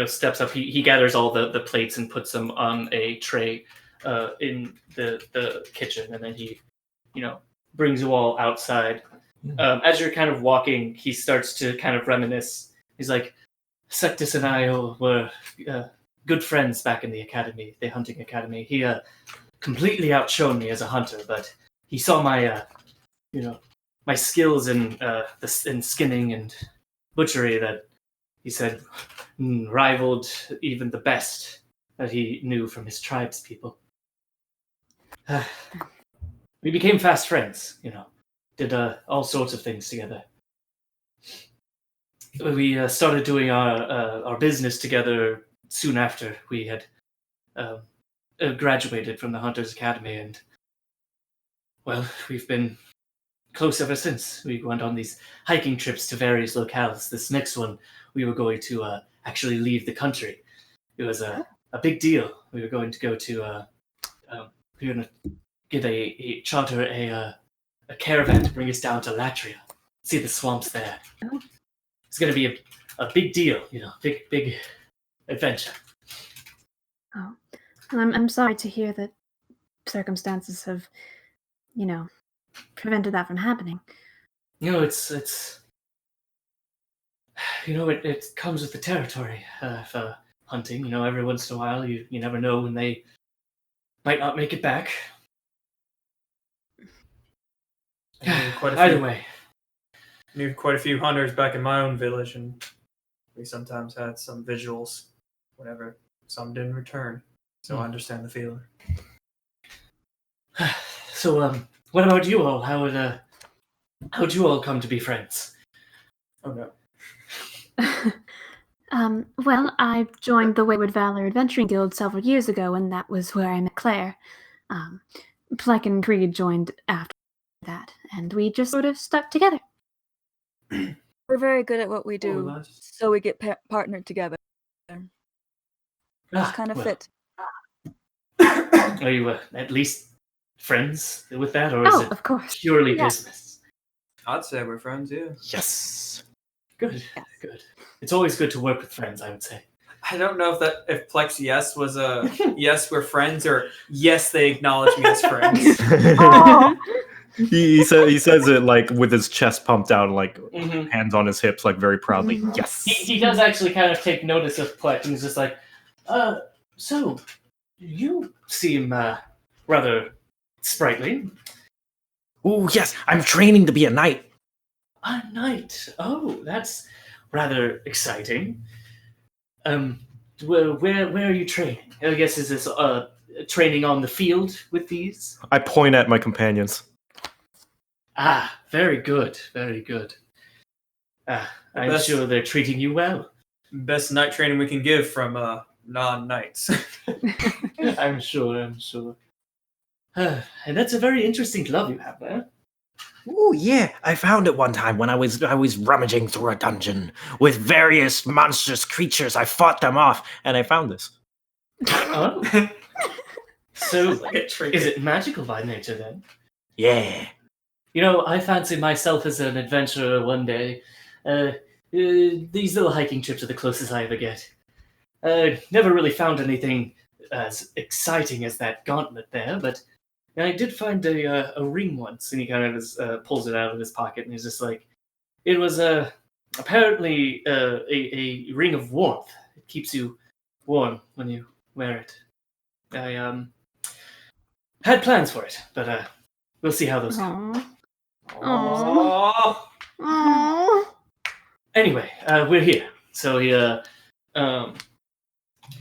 steps up. He gathers all the plates and puts them on a tray in the kitchen, and then he, brings you all outside. As you're kind of walking, he starts to kind of reminisce. He's like, Sectus and I were good friends back in the academy, the hunting academy. He completely outshone me as a hunter, but he saw my, my skills in skinning and butchery that he said rivaled even the best that he knew from his tribes people. We became fast friends, did all sorts of things together. We started doing our business together soon after we had graduated from the Hunters Academy, and, well, we've been close ever since. We went on these hiking trips to various locales. This next one, we were going to actually leave the country. It was a big deal. We were going to go to, we were going to get charter a caravan to bring us down to Latria, see the swamps there. It's going to be a big deal, big adventure. Oh, well, I'm sorry to hear that circumstances have, prevented that from happening. It's it comes with the territory for hunting. Every once in a while, you never know when they might not make it back. Either way. I knew quite a few hunters back in my own village, and we sometimes had some vigils whenever some didn't return. So I understand the feeling. So, what about you all? How'd you all come to be friends? Oh no. Well, I joined the Wayward Valor Adventuring Guild several years ago, and that was where I met Claire. Fleck and Creed joined after that, and we just sort of stuck together. We're very good at what we do, nice. so we get partnered together. Just kind of fit. Are you at least friends with that, or is it of course. purely Yeah. business? I'd say we're friends, yeah. Yes. Good, Yes. good. It's always good to work with friends, I would say. I don't know if Plex yes was a yes, we're friends, or yes, they acknowledge me as friends. Oh. He says it like with his chest pumped out, like Mhm. hands on his hips, like very proudly. Yes. He does actually kind of take notice of Plex, and he's just like, so, you seem rather sprightly. Ooh, yes, I'm training to be a knight. A knight. Oh, that's rather exciting. Where are you training? I guess is this training on the field with these? I point at my companions. Ah, very good, very good. I'm That's- sure they're treating you well. Best night training we can give from non-knights. I'm sure. And that's a very interesting glove you have there. Oh yeah, I found it one time when I was rummaging through a dungeon with various monstrous creatures. I fought them off, and I found this. Oh, so Like a trinket. is it magical by nature then? Yeah. You know, I fancy myself as an adventurer one day. These little hiking trips are the closest I ever get. Never really found anything as exciting as that gauntlet there, but I did find a ring once, and he kind of pulls it out of his pocket, and he's just like, it was apparently a ring of warmth. It keeps you warm when you wear it. I had plans for it, but we'll see how those go. Aww. Aww. Aww. Anyway, we're here. So he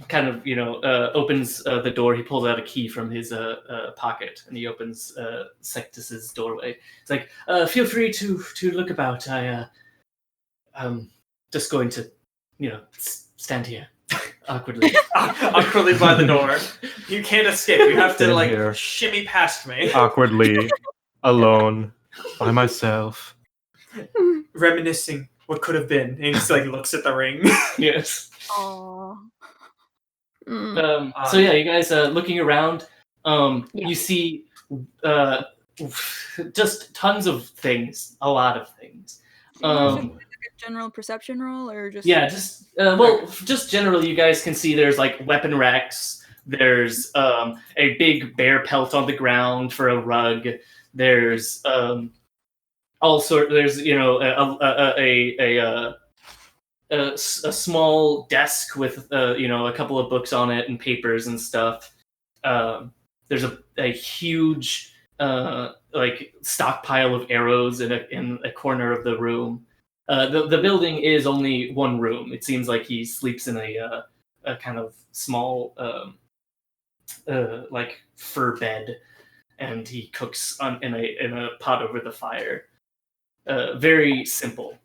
kind of opens the door. He pulls out a key from his pocket, and he opens Sectus's doorway. It's like, feel free to look about. I'm just going to stand here awkwardly. Awkwardly by the door. You can't escape. You have to Stand like here. shimmy past me. Awkwardly, alone, by myself. Reminiscing what could have been. And he just like looks at the ring. Yes. Aww. Mm. So yeah, you guys looking around. Yeah. You see just tons of things, a lot of things. Like a general perception roll, or just Yeah, just generally, you guys can see there's like weapon racks. There's a big bear pelt on the ground for a rug. There's all sort. There's a small desk with a couple of books on it and papers and stuff. There's a huge like stockpile of arrows in a corner of the room. The building is only one room. It seems like he sleeps in a kind of small like fur bed, and he cooks in a pot over the fire. Very simple.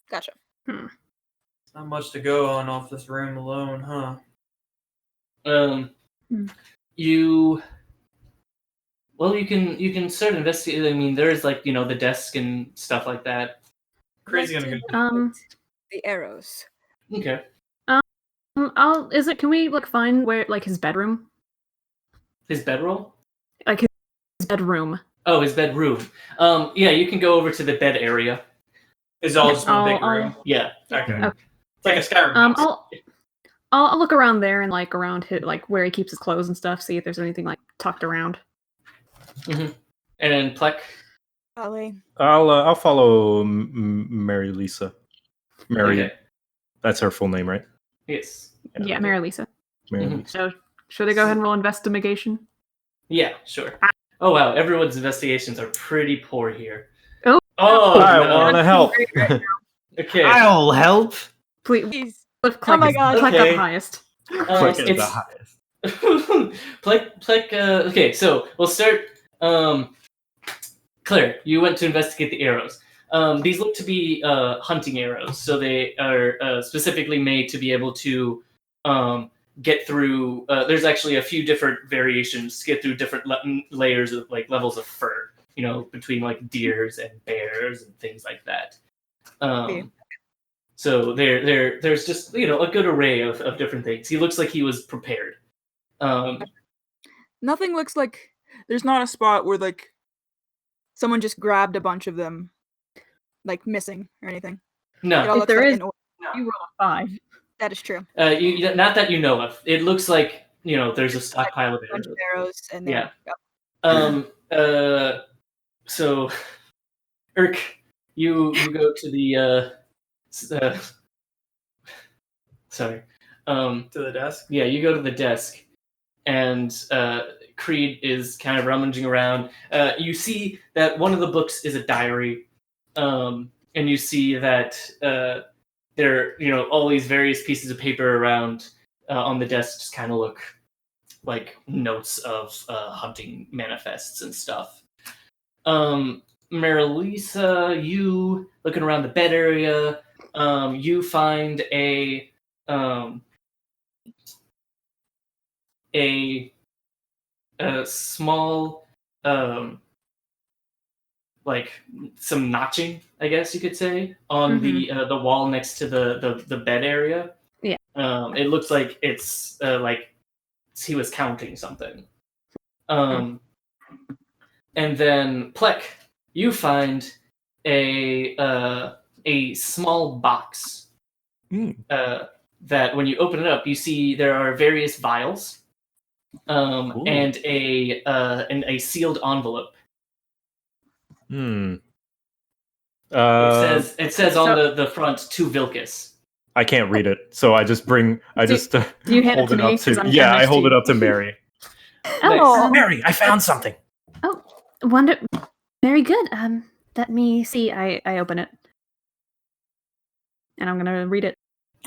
Gotcha. Not much to go on off this room alone, huh? You can start investigating. I mean, there's like the desk and stuff like that. Crazy gonna go. The arrows. Okay. Can we like find where like his bedroom? His bedroll? Like his bedroom. Oh, his bedroom. Yeah, you can go over to the bed area. It's all just one big I'll- room. Yeah. Okay. Okay. It's like a Skyrim house. I'll look around there and like around his, like where he keeps his clothes and stuff. See if there's anything like tucked around. And then Plek. Ali. I'll follow Mary Lisa. Mary, Okay. that's her full name, right? Yes. Yeah, Mary Lisa. Mary Mhm. Lisa. So should I go ahead and roll investigation? Yeah, sure. Oh wow, everyone's investigations are pretty poor here. Oh. Oh I no. want to help. Okay. I'll help. Please. Please. Oh my God. Plek Okay. up highest. Click is the It's highest. Plek. Okay, so we'll start. Cleric, you went to investigate the arrows. These look to be hunting arrows, so they are specifically made to be able to get through. There's actually a few different variations to get through different layers of like levels of fur. Between like deers and bears and things like that. So there's just a good array of different things. He looks like he was prepared. Nothing looks like there's not a spot where like someone just grabbed a bunch of them, like missing or anything. It all No, If looks there like is- in order. You roll a 5. That is true. not that you know of. It looks like there's a stockpile of A bunch arrows. of arrows and Yeah. Yep. So, Urk, you go to the sorry. To the desk. Yeah, you go to the desk, and Creed is kind of rummaging around. You see that one of the books is a diary, and you see that there are all these various pieces of paper around on the desk just kind of look like notes of hunting manifests and stuff. Marilisa, you looking around the bed area, you find a small like some notching, I guess you could say, on the wall next to the bed area. Yeah. It looks like it's like he was counting something. And then Plek, you find a small box that when you open it up, you see there are various vials and a sealed envelope. It says on the front to Vilcus. I can't read it, so I just do you hand hold it it to me? up to 'Cause I'm yeah. I next to hold it you. up to Mary. Oh, Mary, I found something. Oh, very good. Let me see. I open it, and I'm gonna read it.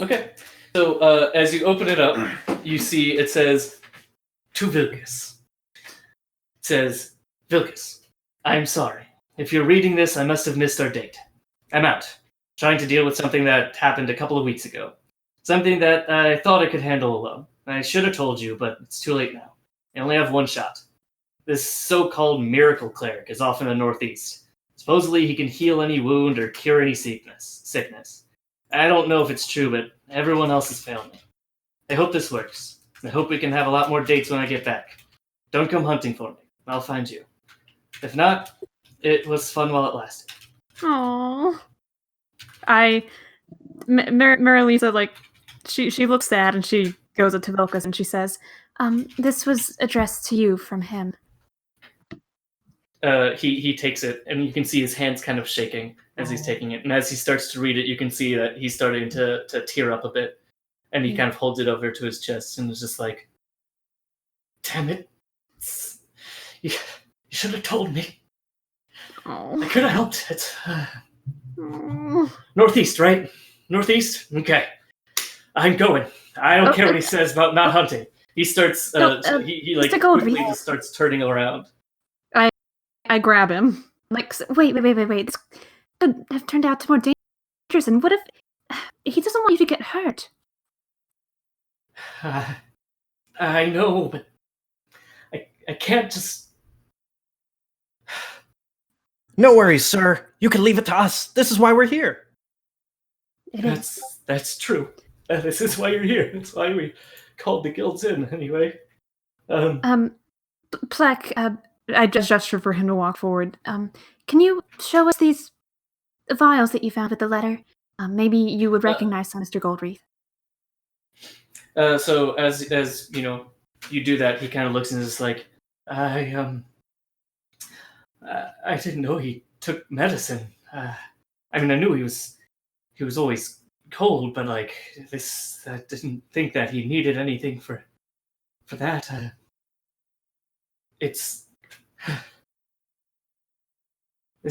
Okay. So as you open it up, you see it says to Vilcus. It says, Vilcus, I'm sorry. If you're reading this, I must have missed our date. I'm out, trying to deal with something that happened a couple of weeks ago. Something that I thought I could handle alone. I should have told you, but it's too late now. I only have one shot. This so-called miracle cleric is off in the northeast. Supposedly he can heal any wound or cure any sickness. I don't know if it's true, but everyone else has failed me. I hope this works. I hope we can have a lot more dates when I get back. Don't come hunting for me. I'll find you. If not, it was fun while it lasted. Aww. Marilisa, like, she looks sad and she goes up to Vilcus and she says, this was addressed to you from him. He takes it, and you can see his hands kind of shaking as he's taking it. And as he starts to read it, you can see that he's starting to tear up a bit. And he kind of holds it over to his chest and is just like, damn it. You should have told me. Oh. I could have helped it. Northeast, right? Northeast? Okay. I'm going. I don't care what he says about not hunting. He starts, he like quickly just starts turning around. I grab him. Like, wait. This could have turned out to more dangerous. And what if he doesn't want you to get hurt? I know, but I can't just... No worries, sir. You can leave it to us. This is why we're here. That's true. This is why you're here. That's why we called the guilds in, anyway. Plek, I just gesture for him to walk forward. Can you show us these vials that you found with the letter? Maybe you would recognize some, Mr. Goldwreath. So as you know, you do that, he kind of looks and is just like, I didn't know he took medicine. I mean, I knew he was always cold, but like this, I didn't think that he needed anything for that. This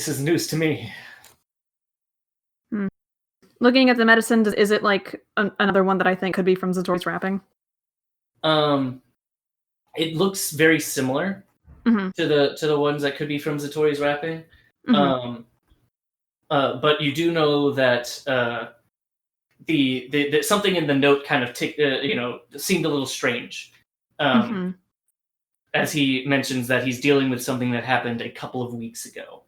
is news to me. Looking at the medicine, is it like another one that I think could be from Zattori's wrapping? It looks very similar to the ones that could be from Zattori's wrapping. But you do know that the something in the note kind of seemed a little strange. As he mentions that he's dealing with something that happened a couple of weeks ago.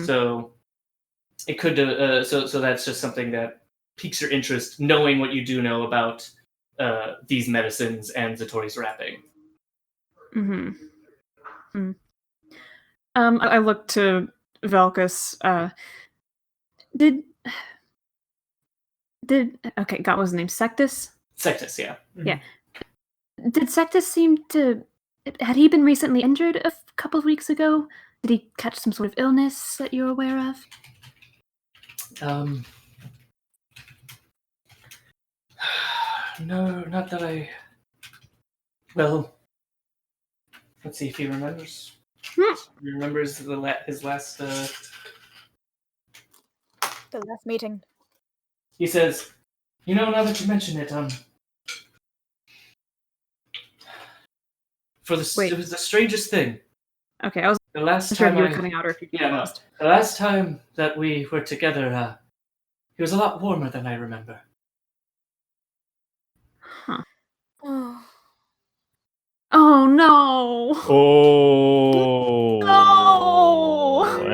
So it could so that's just something that piques your interest, knowing what you do know about these medicines and Zattori's wrapping. I look to Vilcus. Did okay, God, what was his name? Sectus? Sectus, yeah. Yeah. Did Sectus seem to... Had he been recently injured a couple of weeks ago? Did he catch some sort of illness that you're aware of? No, not that I... Well, let's see if he remembers. He remembers his last... The last meeting. He says, now that you mention it, it was the strangest thing. Okay, I was the last sure time if you were cutting out or if you lost. The last time that we were together, he was a lot warmer than I remember. Huh. Oh no! Oh. No!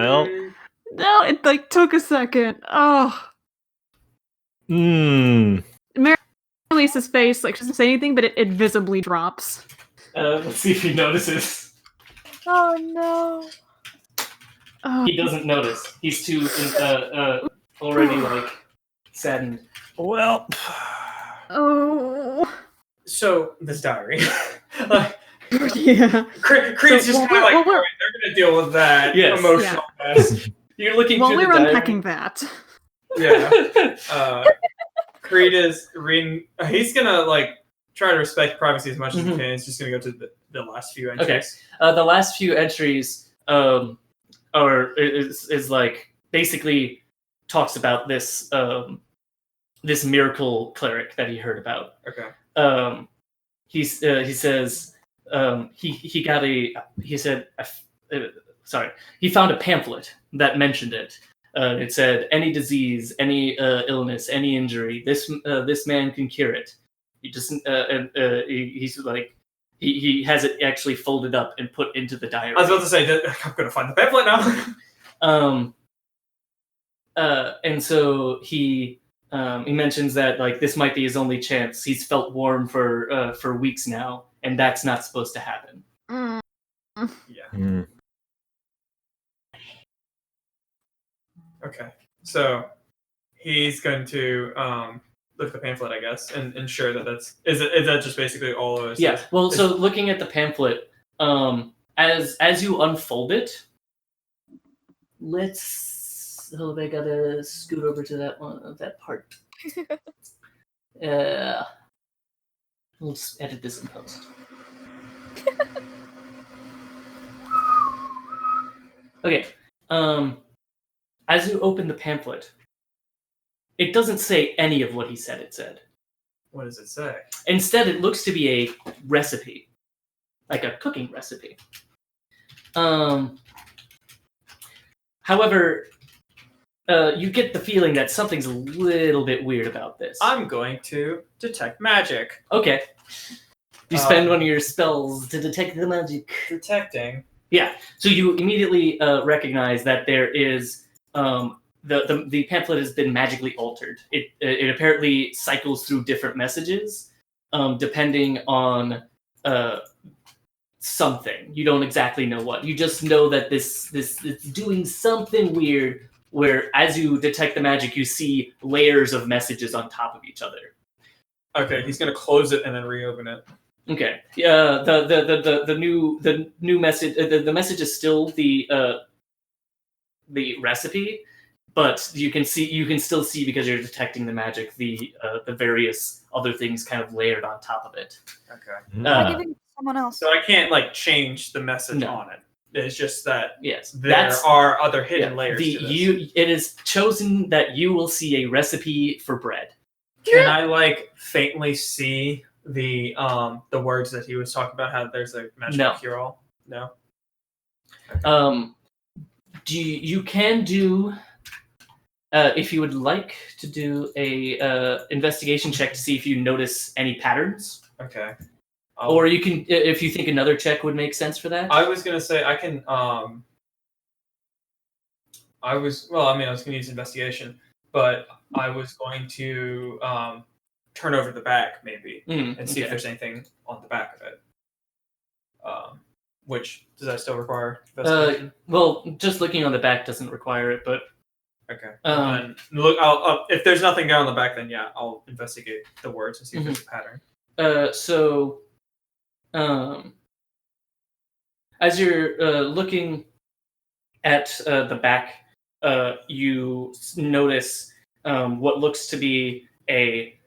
like took a second. Oh. Lisa's face, like, she doesn't say anything, but it visibly drops. Let's see if he notices. Oh no. Oh. He doesn't notice. He's too already like saddened. Well, Oh. So this diary, like Yeah. Creed's So, just well, kind of like, well, all right, they're gonna deal with that Yes. emotional mess. You're looking While through we're the diary. unpacking that. Yeah. Creed is reading. He's gonna like try to respect privacy as much as he can. He's just gonna go to the last few entries. Okay. The last few entries is like basically talks about this this miracle cleric that he heard about. Okay. He says he got he found a pamphlet that mentioned it. It said any disease, any illness, any injury, this man can cure it. He just he's like he has it actually folded up and put into the diary. I was about to say that I'm gonna find the pamphlet now. And so he mentions that like this might be his only chance. He's felt warm for weeks now, and that's not supposed to happen. Yeah. Okay. So he's going to look at the pamphlet, I guess, and ensure that is that just basically all of it? Yeah. Well, so looking at the pamphlet, as you unfold it, I gotta scoot over to that part. We'll just edit this in post. Okay. As you open the pamphlet, it doesn't say any of what he said it said. What does it say? Instead, it looks to be a recipe, like a cooking recipe. However, you get the feeling that something's a little bit weird about this. I'm going to detect magic. Okay. You spend one of your spells to detect the magic. Detecting. Yeah. So you immediately recognize that there is the pamphlet has been magically altered. It apparently cycles through different messages, depending on something. You don't exactly know what. You just know that this it's doing something weird. Where as you detect the magic, you see layers of messages on top of each other. Okay, he's gonna close it and then reopen it. Okay. The new message. The message is still the recipe, but you can still see because you're detecting the magic. The various other things kind of layered on top of it. Okay. Am I giving it to someone else? So I can't like change the message No. on it. It's just that Yes, there are other hidden layers to this. It is chosen that you will see a recipe for bread. Can I like faintly see the words that he was talking about? How there's a magical cure-all? No. Okay. You can do if you would like to do a investigation check to see if you notice any patterns. Okay. Or you can, if you think another check would make sense for that. I was gonna say I can. I was gonna use investigation, but I was going to turn over the back maybe and see if there's anything on the back of it. Which does that still require investigation? Well, just looking on the back doesn't require it, but okay. And look, I'll if there's nothing there on the back, then yeah, I'll investigate the words and see if there's a pattern. As you're looking at the back, you notice what looks to be a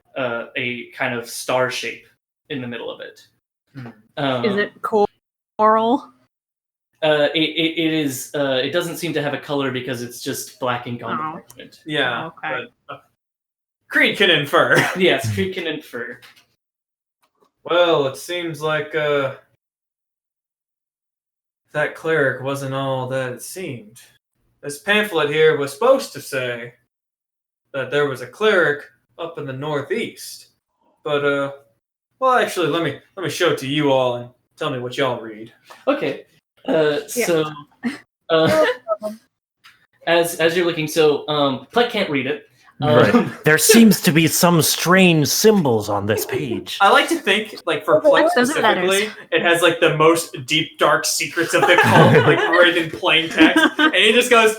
kind of star shape in the middle of it. Is it coral? It is. It doesn't seem to have a color because it's just black ink on the parchment. Yeah, Okay. but Creed can infer. Yes, Creed can infer. Well, it seems like that cleric wasn't all that it seemed. This pamphlet here was supposed to say that there was a cleric up in the northeast. But well, actually, let me show it to you all and tell me what y'all read. Okay. So as you're looking, so Plek can't read it. Right. There seems to be some strange symbols on this page. I like to think, like for Plex Those are letters. specifically, it has like the most deep, dark secrets of the cult, like right in plain text, and he just goes,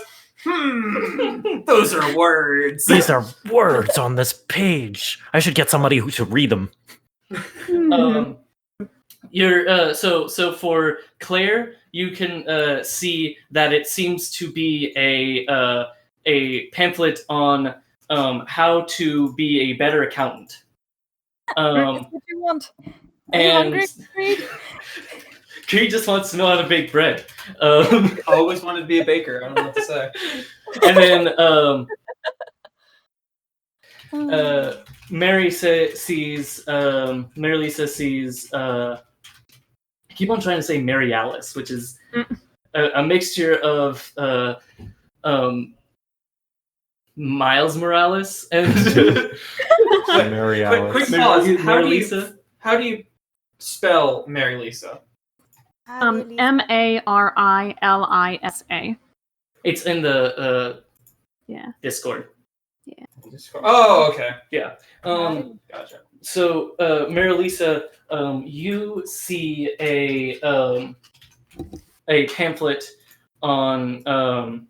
those are words. These are words on this page. I should get somebody who to read them. You're so for Claire, you can see that it seems to be a pamphlet on how to be a better accountant. That's what you want. Are you And hungry, Creed? Creed just wants to know how to bake bread. Always wanted to be a baker. I don't know what to say. And then Mary sees Mary Lisa sees I keep on trying to say Mary Alice, which is a mixture of Miles Morales and Mary Alice. Quick pause. Mary Lisa. How do you spell Mary Lisa? Marilisa. It's in the Yeah. Discord. Oh, okay. Yeah. Gotcha. So, Mary Lisa, you see a pamphlet on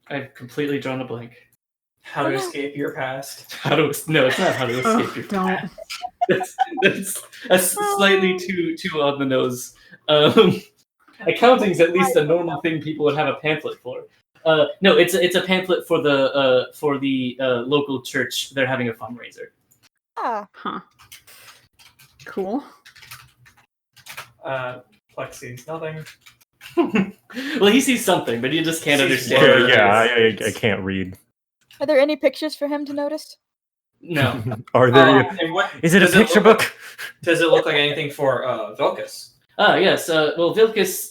I've completely drawn a blank. How to escape your past. No, it's not how to escape your Don't. That's slightly too on the nose. Accounting's at least a normal thing people would have a pamphlet for. No, it's a pamphlet for the local church. They're having a fundraiser. Ah, Huh. Cool. Plex sees nothing. Well, he sees something, but he just can't Sees understand. words. I can't read. are there any pictures for him to notice? No. Are there? And what Is it a does picture look book? Does it look like anything for Vilcus? Yes. Well, Vilcus,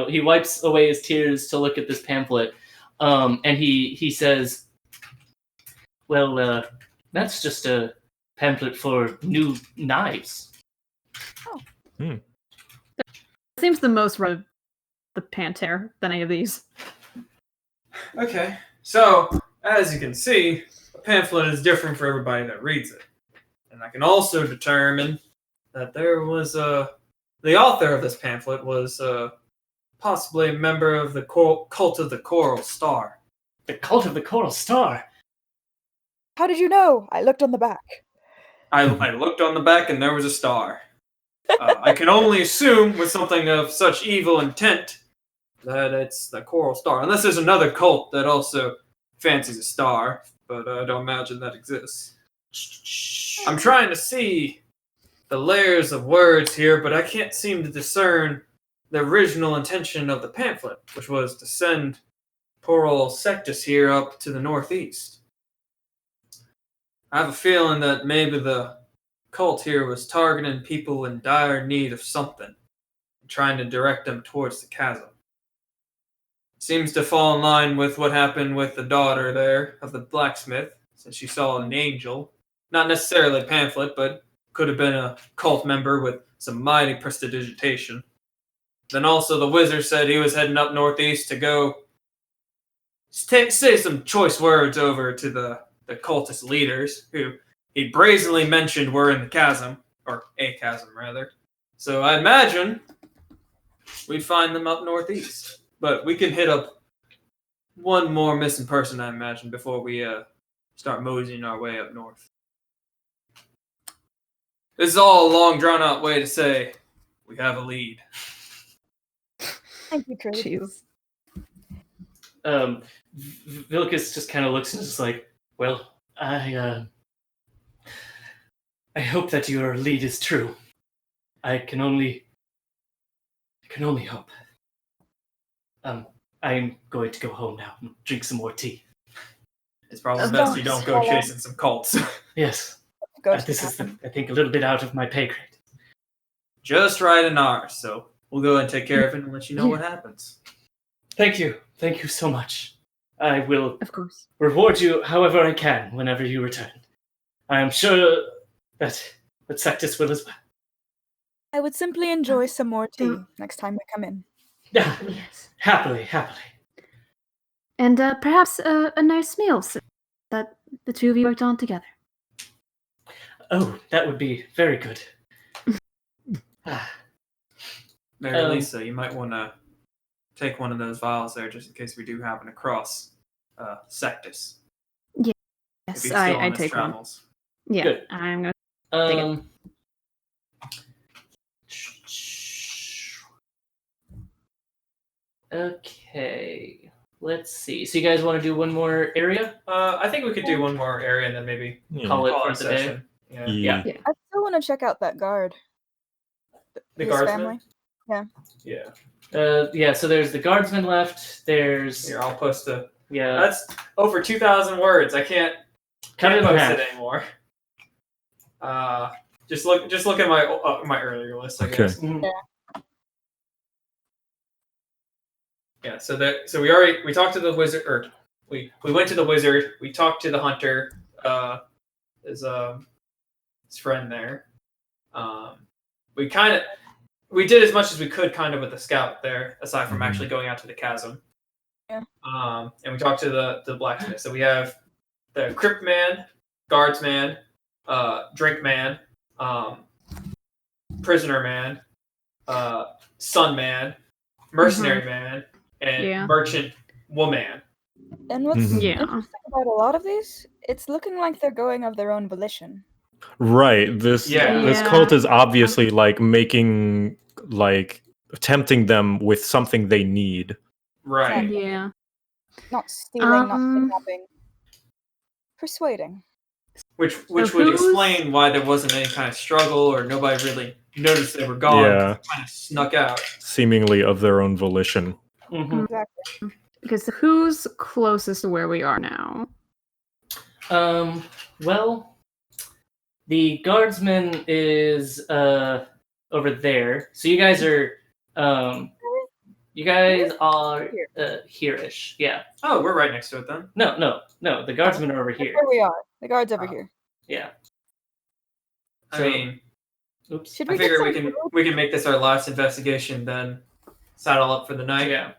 he wipes away his tears to look at this pamphlet, and he says, "Well, that's just a pamphlet for new knives." Seems the most the Panter than any of these. Okay. So, as you can see, a pamphlet is different for everybody that reads it. And I can also determine that there was the author of this pamphlet was possibly a member of the cult of the Coral Star. The cult of the Coral Star. How did you know? I looked on the back. I looked on the back and there was a star. I can only assume with something of such evil intent that it's the Coral Star. Unless there's another cult that also fancies a star, but I don't imagine that exists. I'm trying to see the layers of words here, but I can't seem to discern the original intention of the pamphlet, which was to send poor old Sectus here up to the northeast. I have a feeling that maybe the cult here was targeting people in dire need of something, and trying to direct them towards the chasm. Seems to fall in line with what happened with the daughter there of the blacksmith, since she saw an angel. Not necessarily a pamphlet, but could have been a cult member with some mighty prestidigitation. Then also the wizard said he was heading up northeast to go say some choice words over to the cultist leaders, who he brazenly mentioned were in the chasm, or a chasm rather. So I imagine we'd find them up northeast. But we can hit up one more missing person, I imagine, before we start moseying our way up north. This is all a long, drawn-out way to say we have a lead. Thank you, Creed. Jeez. Vilcus just kind of looks and is like, "Well, I hope that your lead is true. I can only hope. I'm going to go home now and drink some more tea." It's probably best you don't go chasing some cults. Yes. Go This is, I think, a little bit out of my pay grade. Just right in ours, so we'll go and take care of it and let you know what happens. Thank you. Thank you so much. I will Of course. reward you however I can whenever you return. I am sure that Sectus will as well. I would simply enjoy some more tea next time we come in. Yeah, Yes. happily. And perhaps a nice meal that the two of you worked on together. Oh, that would be very good. Mary Lisa, you might want to take one of those vials there just in case we do happen to cross Sectus. If Yes, he's still I on his take one. travels. Yeah, Good. I'm going to take it. Okay, let's see. So you guys want to do one more area? I think we could do one more area and then maybe Call it call for it the day. session. Yeah. Yeah. I still want to check out that guard. The His guardsman? family. Yeah. Yeah, so there's the guardsman left. There's Here, I'll post a. yeah. That's over 2,000 words. I can't Cut it in post half. it anymore. Just look at my earlier list, I guess. Okay. Mhm. Yeah. So we talked to the wizard, or we went to the wizard. We talked to the hunter. His friend there. We did as much as we could kind of with the scout there, aside from actually going out to the chasm. Yeah. And we talked to the blacksmith. So we have the crypt man, guardsman, drink man, prisoner man, sun man, mercenary man, and Yeah. merchant woman. And what's Mhm. Yeah. interesting about a lot of these, it's looking like they're going of their own volition. Right. This Yeah. cult is obviously like tempting them with something they need. Right. Yeah. Not stealing, not Um, kidnapping. Persuading. Which So would who's- explain why there wasn't any kind of struggle or nobody really noticed they were gone. Yeah. Kind of snuck out. Seemingly of their own volition. Mhm. Exactly. Because who's closest to where we are now? Well, the guardsman is over there. So you guys are here-ish. Yeah. Oh, we're right next to it then. No. The guardsmen are over That's here. where we are. The guard's over here. Yeah. I So- mean, Oops. Should I we get figure some we can make this our last investigation, then saddle up for the night. Yeah.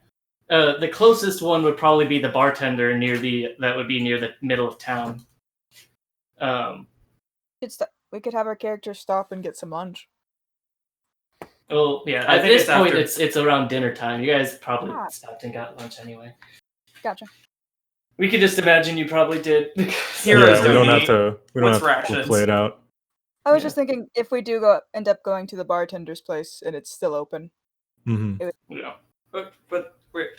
The closest one would probably be the bartender that would be near the middle of town. We could have our characters stop and get some lunch. Well, yeah. I At think this it's point, after- it's around dinner time. You guys probably Ah. stopped and got lunch anyway. Gotcha. We could just imagine you probably did. Heroes we don't don't have to. We don't What's have to rations? play it out. I was Yeah. just thinking if we do end up going to the bartender's place and it's still open. Hmm. Yeah. But wait,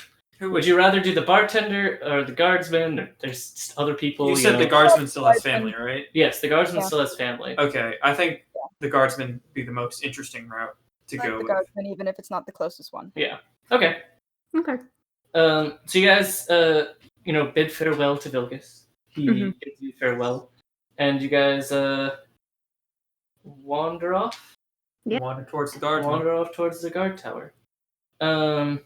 who Would you rather do the bartender or the guardsman? There's just other people. You said know. the guardsman still has family, right? Yes, the guardsman Yeah. still has family. Okay, I think the guardsman be the most interesting route to Like go the with. guardsman, even if it's not the closest one. Yeah. Okay. Okay. So you guys, bid farewell to Vilgus. He Mhm. bids you farewell, and you guys wander off. Yeah. Wander towards the guardsman. Wander off towards the guard tower. The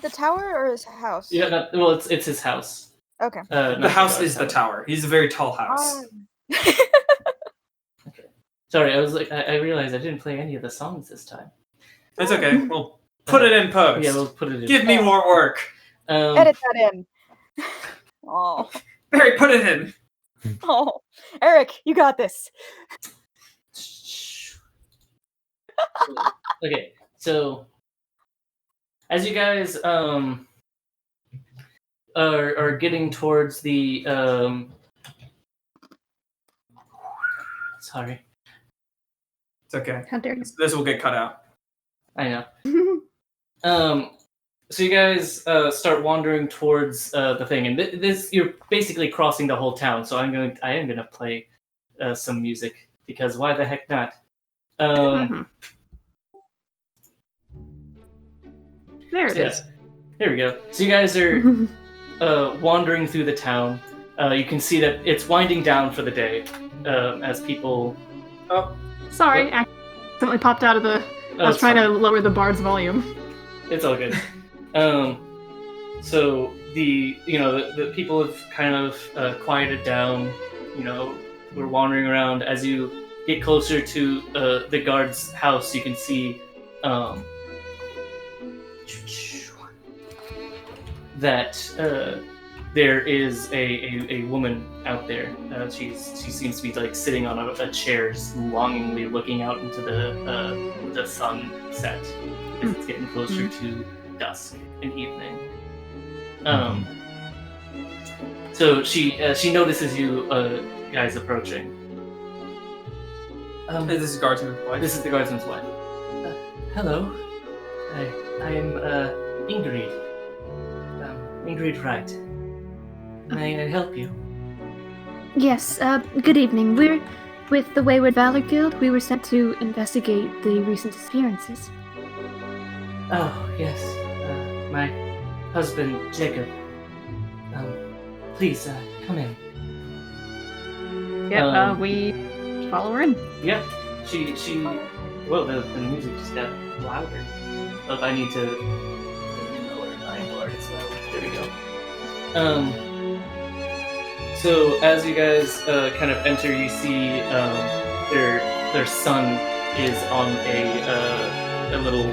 tower or his house? Yeah. Well, it's his house. Okay. Not The house guard is the tower. He's a very tall house. Sorry, I realized I didn't play any of the songs this time. It's okay. We'll put it in post. Yeah, we'll put it in. Give me more work. Edit that in. Oh, Barry, put it in. oh, Eric, you got this. Okay, so as you guys are getting towards the sorry, It's okay. How dare you? This will get cut out. I know. So you guys start wandering towards the thing, and this you're basically crossing the whole town. So I am gonna play some music because why the heck not? Mhm. There it Yeah. is. Here we go. So you guys are wandering through the town. You can see that it's winding down for the day as people. Oh, Sorry, I accidentally popped out of the. I was trying to lower the bard's volume. It's all good. So the people have kind of quieted down. We're wandering around. As you get closer to the guard's house, you can see that there is a woman out there. She seems to be like sitting on a chair, just longingly looking out into the sunset as it's getting closer to dusk and evening. So she notices you guys approaching. This is Guardsman's wife. This is the guardsman's wife. Hello, I am Ingrid. Ingrid Wright. May I help you? Yes, good evening. We're with the Wayward Valor Guild. We were sent to investigate the recent disappearances. Oh, yes. My husband, Jacob. Please, come in. Yep, we follow her in. Yep. She. Well, the music just got louder. Oh, I need to lower my board as well. There we go. So as you guys kind of enter, you see their son is on a little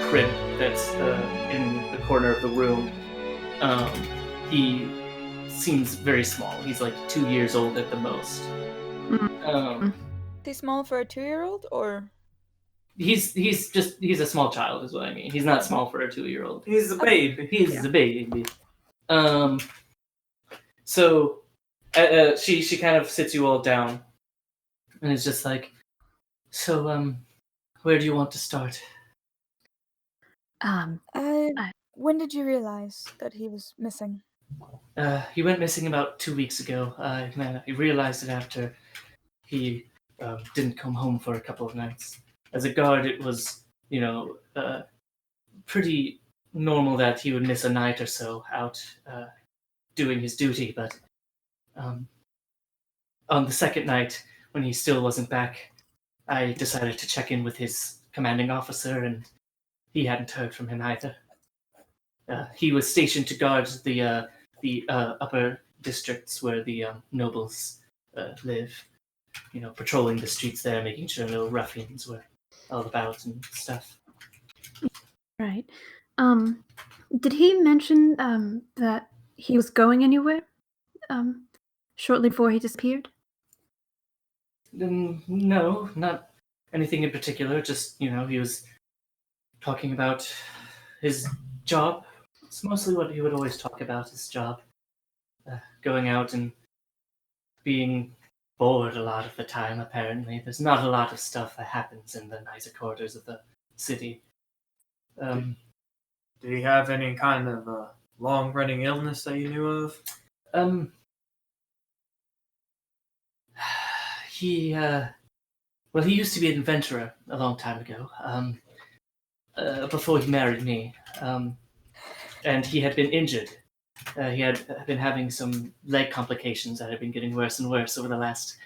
crib that's in the corner of the room. He seems very small. He's like 2 years old at the most. Is he small for a 2-year-old, or? He's a small child, is what I mean. He's not small for a 2-year-old. He's a baby. He's a baby. So she kind of sits you all down, and is just like, so where do you want to start? When did you realize that he was missing? He went missing about 2 weeks ago. I realized it after he didn't come home for a couple of nights. As a guard, it was, pretty normal that he would miss a night or so out doing his duty, but on the second night, when he still wasn't back, I decided to check in with his commanding officer, and he hadn't heard from him either. He was stationed to guard the upper districts where the nobles live, patrolling the streets there, making sure no ruffians were all about and stuff. Right. Did he mention that he was going anywhere shortly before he disappeared? No, not anything in particular. Just, he was talking about his job. It's mostly what he would always talk about, his job. Going out and being bored a lot of the time, apparently. There's not a lot of stuff that happens in the nicer quarters of the city. Did he have any kind of long-running illness that you knew of? He used to be an adventurer a long time ago, before he married me, and he had been injured. He had been having some leg complications that had been getting worse and worse over the last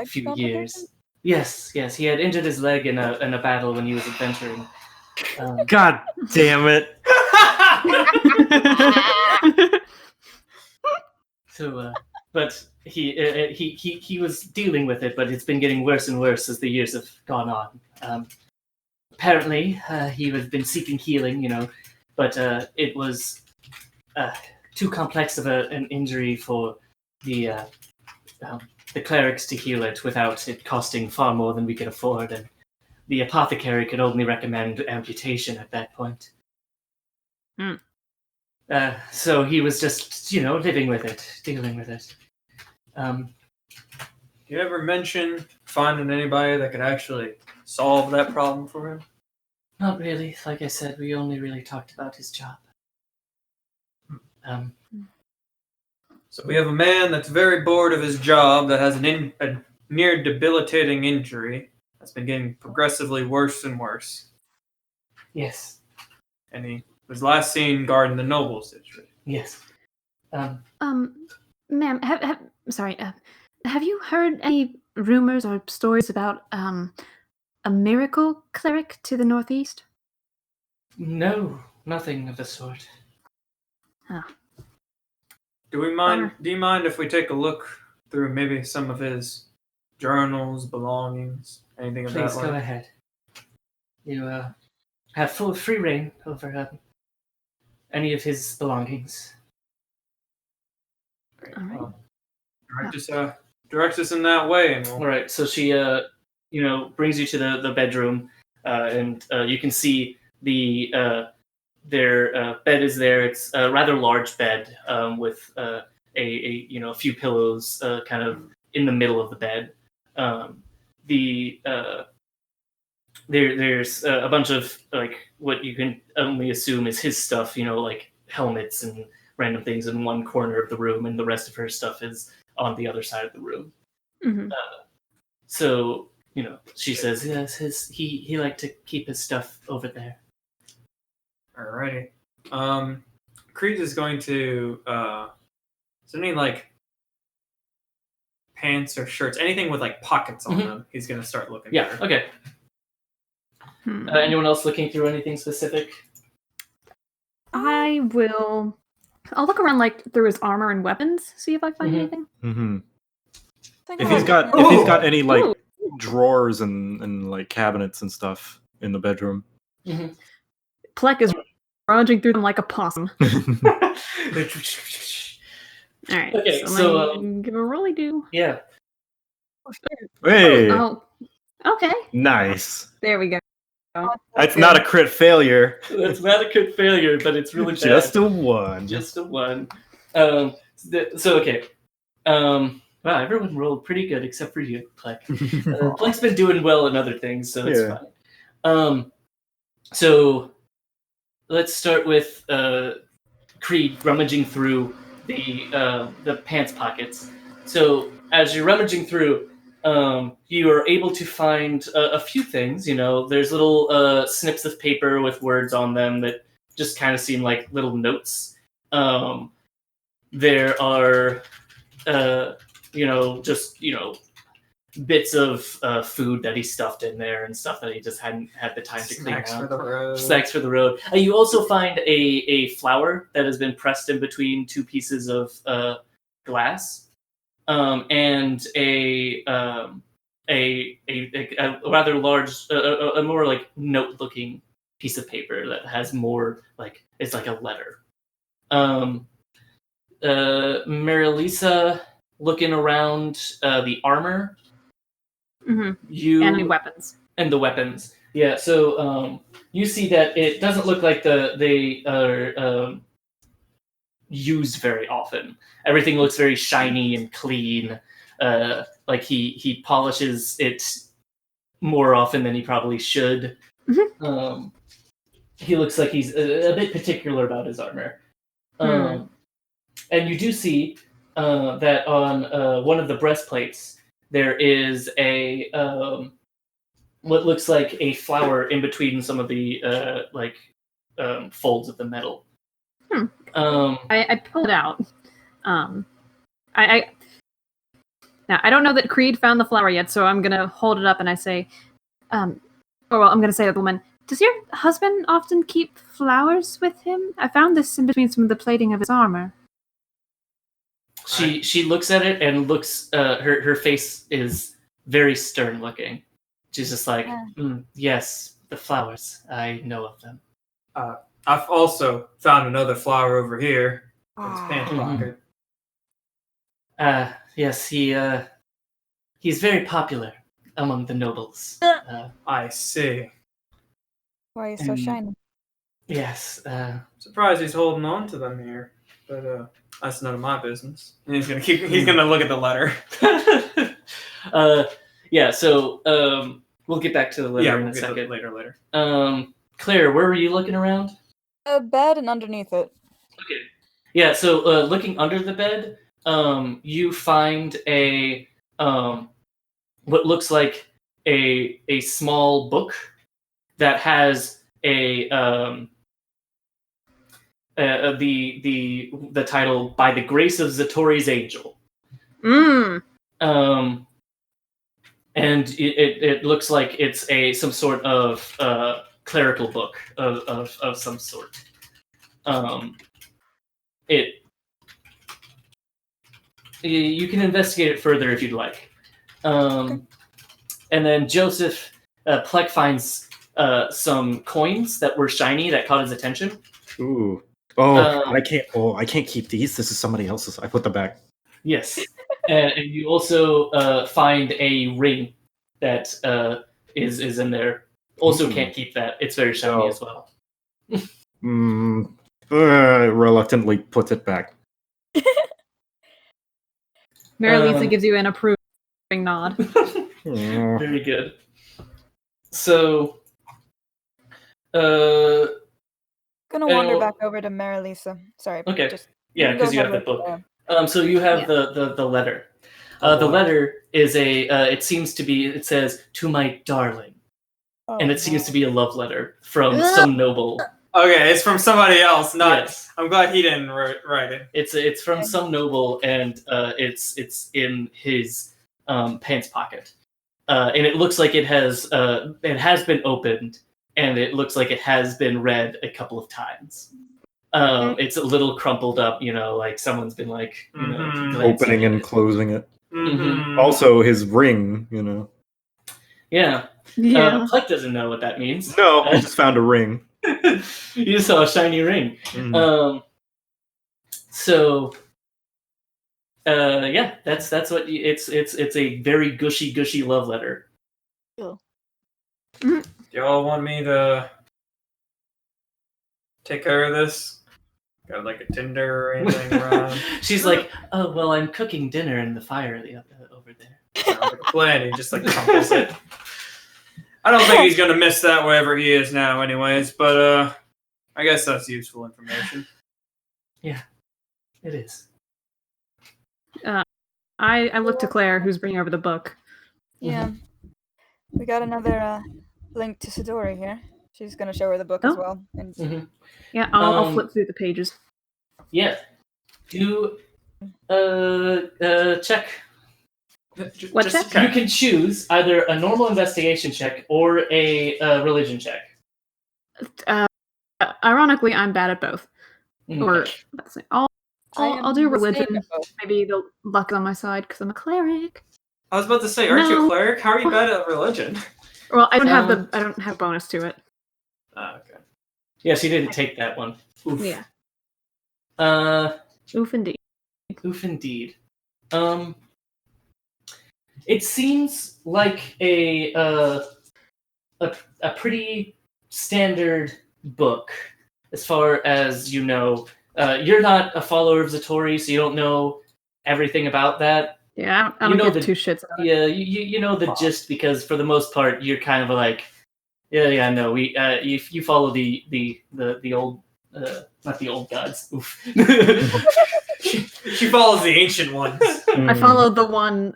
few years. Yes, he had injured his leg in a battle when he was adventuring. God damn it! So, but he was dealing with it, but it's been getting worse and worse as the years have gone on. Apparently, he had been seeking healing, but it was too complex of an injury for the clerics to heal it without it costing far more than we could afford, and the apothecary could only recommend amputation at that point. So he was just, living with it, dealing with it. You ever mention finding anybody that could actually solve that problem for him? Not really. Like I said, we only really talked about his job. So we have a man that's very bored of his job, that has a near debilitating injury that's been getting progressively worse and worse. Yes. And he was last seen guarding the nobles district. Yes. Ma'am, have you heard any rumors or stories about a miracle cleric to the northeast? No, nothing of the sort. Oh. Do you mind if we take a look through maybe some of his journals, belongings, anything of that like? Please go ahead. You have full free reign over any of his belongings. All right. Well, direct us in that way, and All we'll... right, so she, brings you to the bedroom, and you can see their bed is there. It's a rather large bed with a few pillows kind of in the middle of the bed. There's a bunch of like what you can only assume is his stuff, like helmets and random things in one corner of the room, and the rest of her stuff is on the other side of the room. Mm-hmm. So she says, yes, he liked to keep his stuff over there. Alrighty. Creed is going to is there any like pants or shirts, anything with like pockets on them, he's gonna start looking Yeah, for. okay. Anyone else looking through anything specific? I'll look around like through his armor and weapons, see if I find anything. Mm-hmm. Think If about he's it. got any like Ooh. drawers and like cabinets and stuff in the bedroom. Plek is rummaging through them like a possum. Alright, Okay, so I'm gonna really do. Yeah. Hey, Oh, okay. nice. There we go. That's not a crit failure. That's not a crit failure, but it's really bad. Just a one. Just a one. Okay. Wow, everyone rolled pretty good except for you, Plek. Plek's been doing well in other things, so it's fine. So let's start with Creed rummaging through the pants pockets. So as you're rummaging through, you are able to find a few things. There's little snips of paper with words on them that just kind of seem like little notes. There are, bits of food that he stuffed in there and stuff that he just hadn't had the time to clean Snacks out. for the road. Snacks for the road. You also find a flower that has been pressed in between two pieces of glass, and a rather large, a more like note-looking piece of paper that has more like it's like a letter. Marilisa looking around the armor. Mm-hmm. And the weapons. And the weapons. Yeah, so you see that it doesn't look like they are used very often. Everything looks very shiny and clean. Like he polishes it more often than he probably should. Mm-hmm. He looks like he's a bit particular about his armor. And you do see that on one of the breastplates there is a what looks like a flower in between some of the folds of the metal. I pulled it out. Now I don't know that Creed found the flower yet, so I'm gonna hold it up and I say, I'm gonna say to the woman, does your husband often keep flowers with him? I found this in between some of the plating of his armor. She looks at it and looks. Her face is very stern looking. She's just like, yes, the flowers. I know of them. I've also found another flower over here in his pants pocket. Yes, he's very popular among the nobles. I see. Why are you so shiny? Yes. Surprised he's holding on to them here, but that's none of my business. And he's gonna look at the letter. Yeah. So we'll get back to the letter in a second. Later. Claire, where were you looking around? A bed and underneath it. Okay. Yeah. So looking under the bed, you find a what looks like a small book that has the title "By the Grace of Zattori's Angel." And it looks like it's some sort of clerical book of some sort. You can investigate it further if you'd like. And then Joseph Plek finds some coins that were shiny that caught his attention. Ooh. I can't. Oh, I can't keep these. This is somebody else's. I put them back. Yes, and you also find a ring that is in there. Also, can't keep that. It's very shiny as well. Reluctantly puts it back. Mary Lisa gives you an approving nod. Very good. So, gonna wander back over to Mary Lisa. Sorry. Okay. Just, yeah, because you have the book. So you have the letter. The letter is it seems to be. It says, "To my darling," and it seems to be a love letter from some noble. Okay, it's from somebody else. Not. Yes. I'm glad he didn't write it. It's from some noble, and it's in his pants pocket, and it looks like it has been opened, and it looks like it has been read a couple of times. It's a little crumpled up, like someone's been opening and closing it. Mm-hmm. Also, his ring, Yeah. Yeah. Pluck doesn't know what that means. No, I just found a ring. You saw a shiny ring. Mhm. Yeah, that's what it's a very gushy love letter. Cool. Do y'all want me to take care of this? Got like a Tinder or anything around? She's like, "Oh well, I'm cooking dinner in the fire over there." Sounds like a plan. He just like crumples it. I don't think he's gonna miss that wherever he is now, anyways. But I guess that's useful information. Yeah, it is. I look to Claire, who's bringing over the book. Yeah. We got another link to Zattori here. She's gonna show her the book as well. And Yeah, I'll flip through the pages. Yeah. Do check. What check? You can choose either a normal investigation check or a religion check. Ironically, I'm bad at both. Okay. Or let's see, I'll do religion. both. Maybe the luck on my side because I'm a cleric. I was about to say, aren't you No. a cleric? How are you bad at religion? Well, I don't have bonus to it. Okay. Yeah, she didn't take that one. Oof. Yeah. Oof indeed. It seems like a pretty standard book, as far as you know. You're not a follower of Zattori, so you don't know everything about that. Yeah, I don't give two shits about it. Yeah, you know the gist, because for the most part you're kind of like, no, we you follow the old not the old gods. Oof. She follows the ancient ones. I follow the one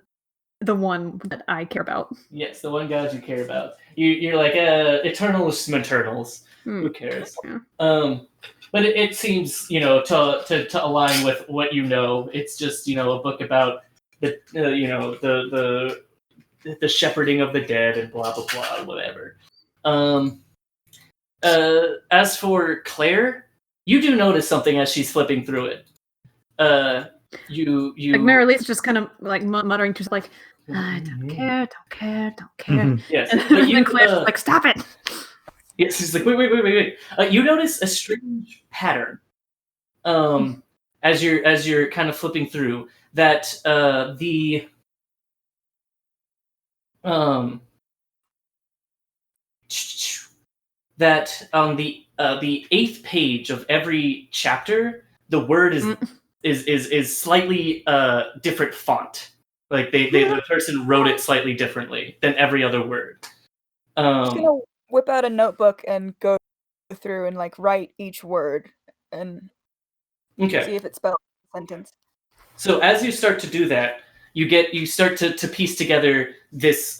that I care about. Yes, the one god you care about. You're like eternals, maternals. Who cares? Yeah. But it seems, to align with what you know. It's just, a book about the shepherding of the dead and blah blah blah, whatever. As for Claire, you do notice something as she's flipping through it. You like Mary Lee's just kind of like muttering to herself, like, I don't care. Yes, and but then Claire's like, stop it. Yes, he's like, wait. You notice a strange pattern. As you're kind of flipping through that, that on the 8th page of every chapter, the word is slightly different font. Like the person wrote it slightly differently than every other word. I'm just gonna whip out a notebook and go through and like write each word and see if it spells a sentence. So as you start to do that, you start to piece together this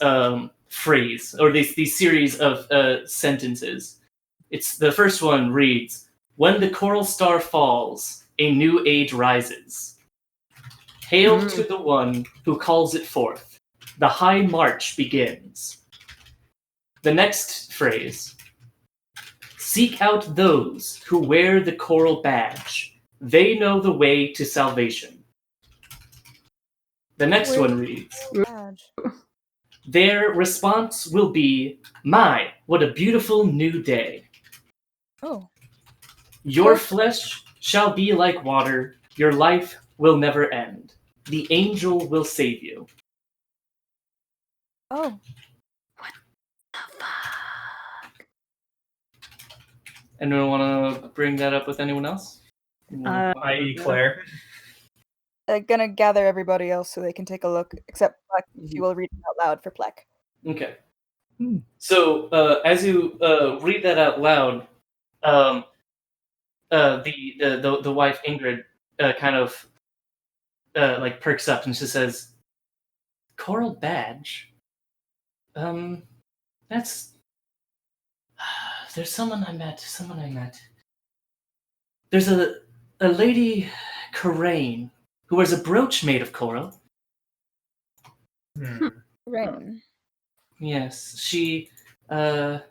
phrase, or these series of sentences. It's the first one reads, "When the coral star falls, a new age rises. Hail to the one who calls it forth. The high march begins." The next phrase, "Seek out those who wear the coral badge. They know the way to salvation." The next one reads, "Their response will be, 'My, what a beautiful new day.' Oh. Your flesh shall be like water. Your life will never end. The angel will save you. Oh, Anyone want to bring that up with anyone else? I.e. Claire. gonna gather everybody else so they can take a look. Except Plek, she will read it out loud for Plek. Okay. So as you read that out loud, the wife Ingrid kind of like perks up and she says, "Coral badge. That's there's someone I met. There's a lady Karain who wears a brooch made of coral. Rain. Yes, she her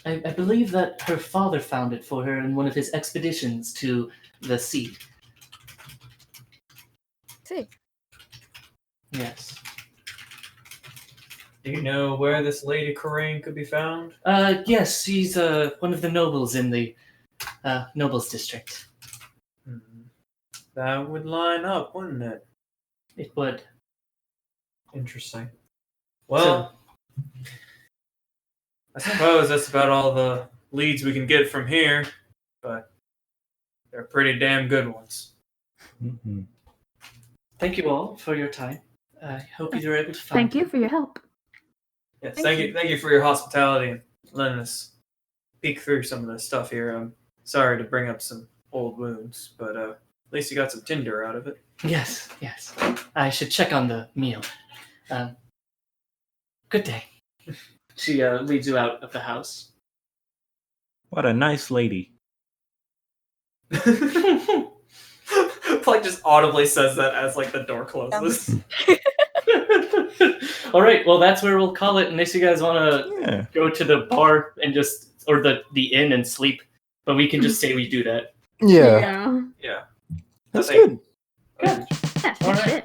I believe that her father found it for her in one of his expeditions to the sea. See. Yes. Do you know where this Lady Coraine could be found? Yes, she's one of the nobles in the nobles district. That would line up, wouldn't it? It would. Interesting. Well, I suppose that's about all the leads we can get from here, but they're pretty damn good ones. Mm-hmm. Thank you all for your time. I hope you were able to find. Thank you for your help. Yes, Thank thank you for your hospitality and letting us peek through some of this stuff here. I'm sorry to bring up some old wounds, but at least you got some tinder out of it. Yes. I should check on the meal. Good day. She leads you out of the house. What a nice lady. Plek just audibly says that as like the door closes. All right, well that's where we'll call it. Unless you guys want to go to the bar and or the inn and sleep, but we can just say we do that. Yeah. Yeah. That's good. Good. Yeah, All right.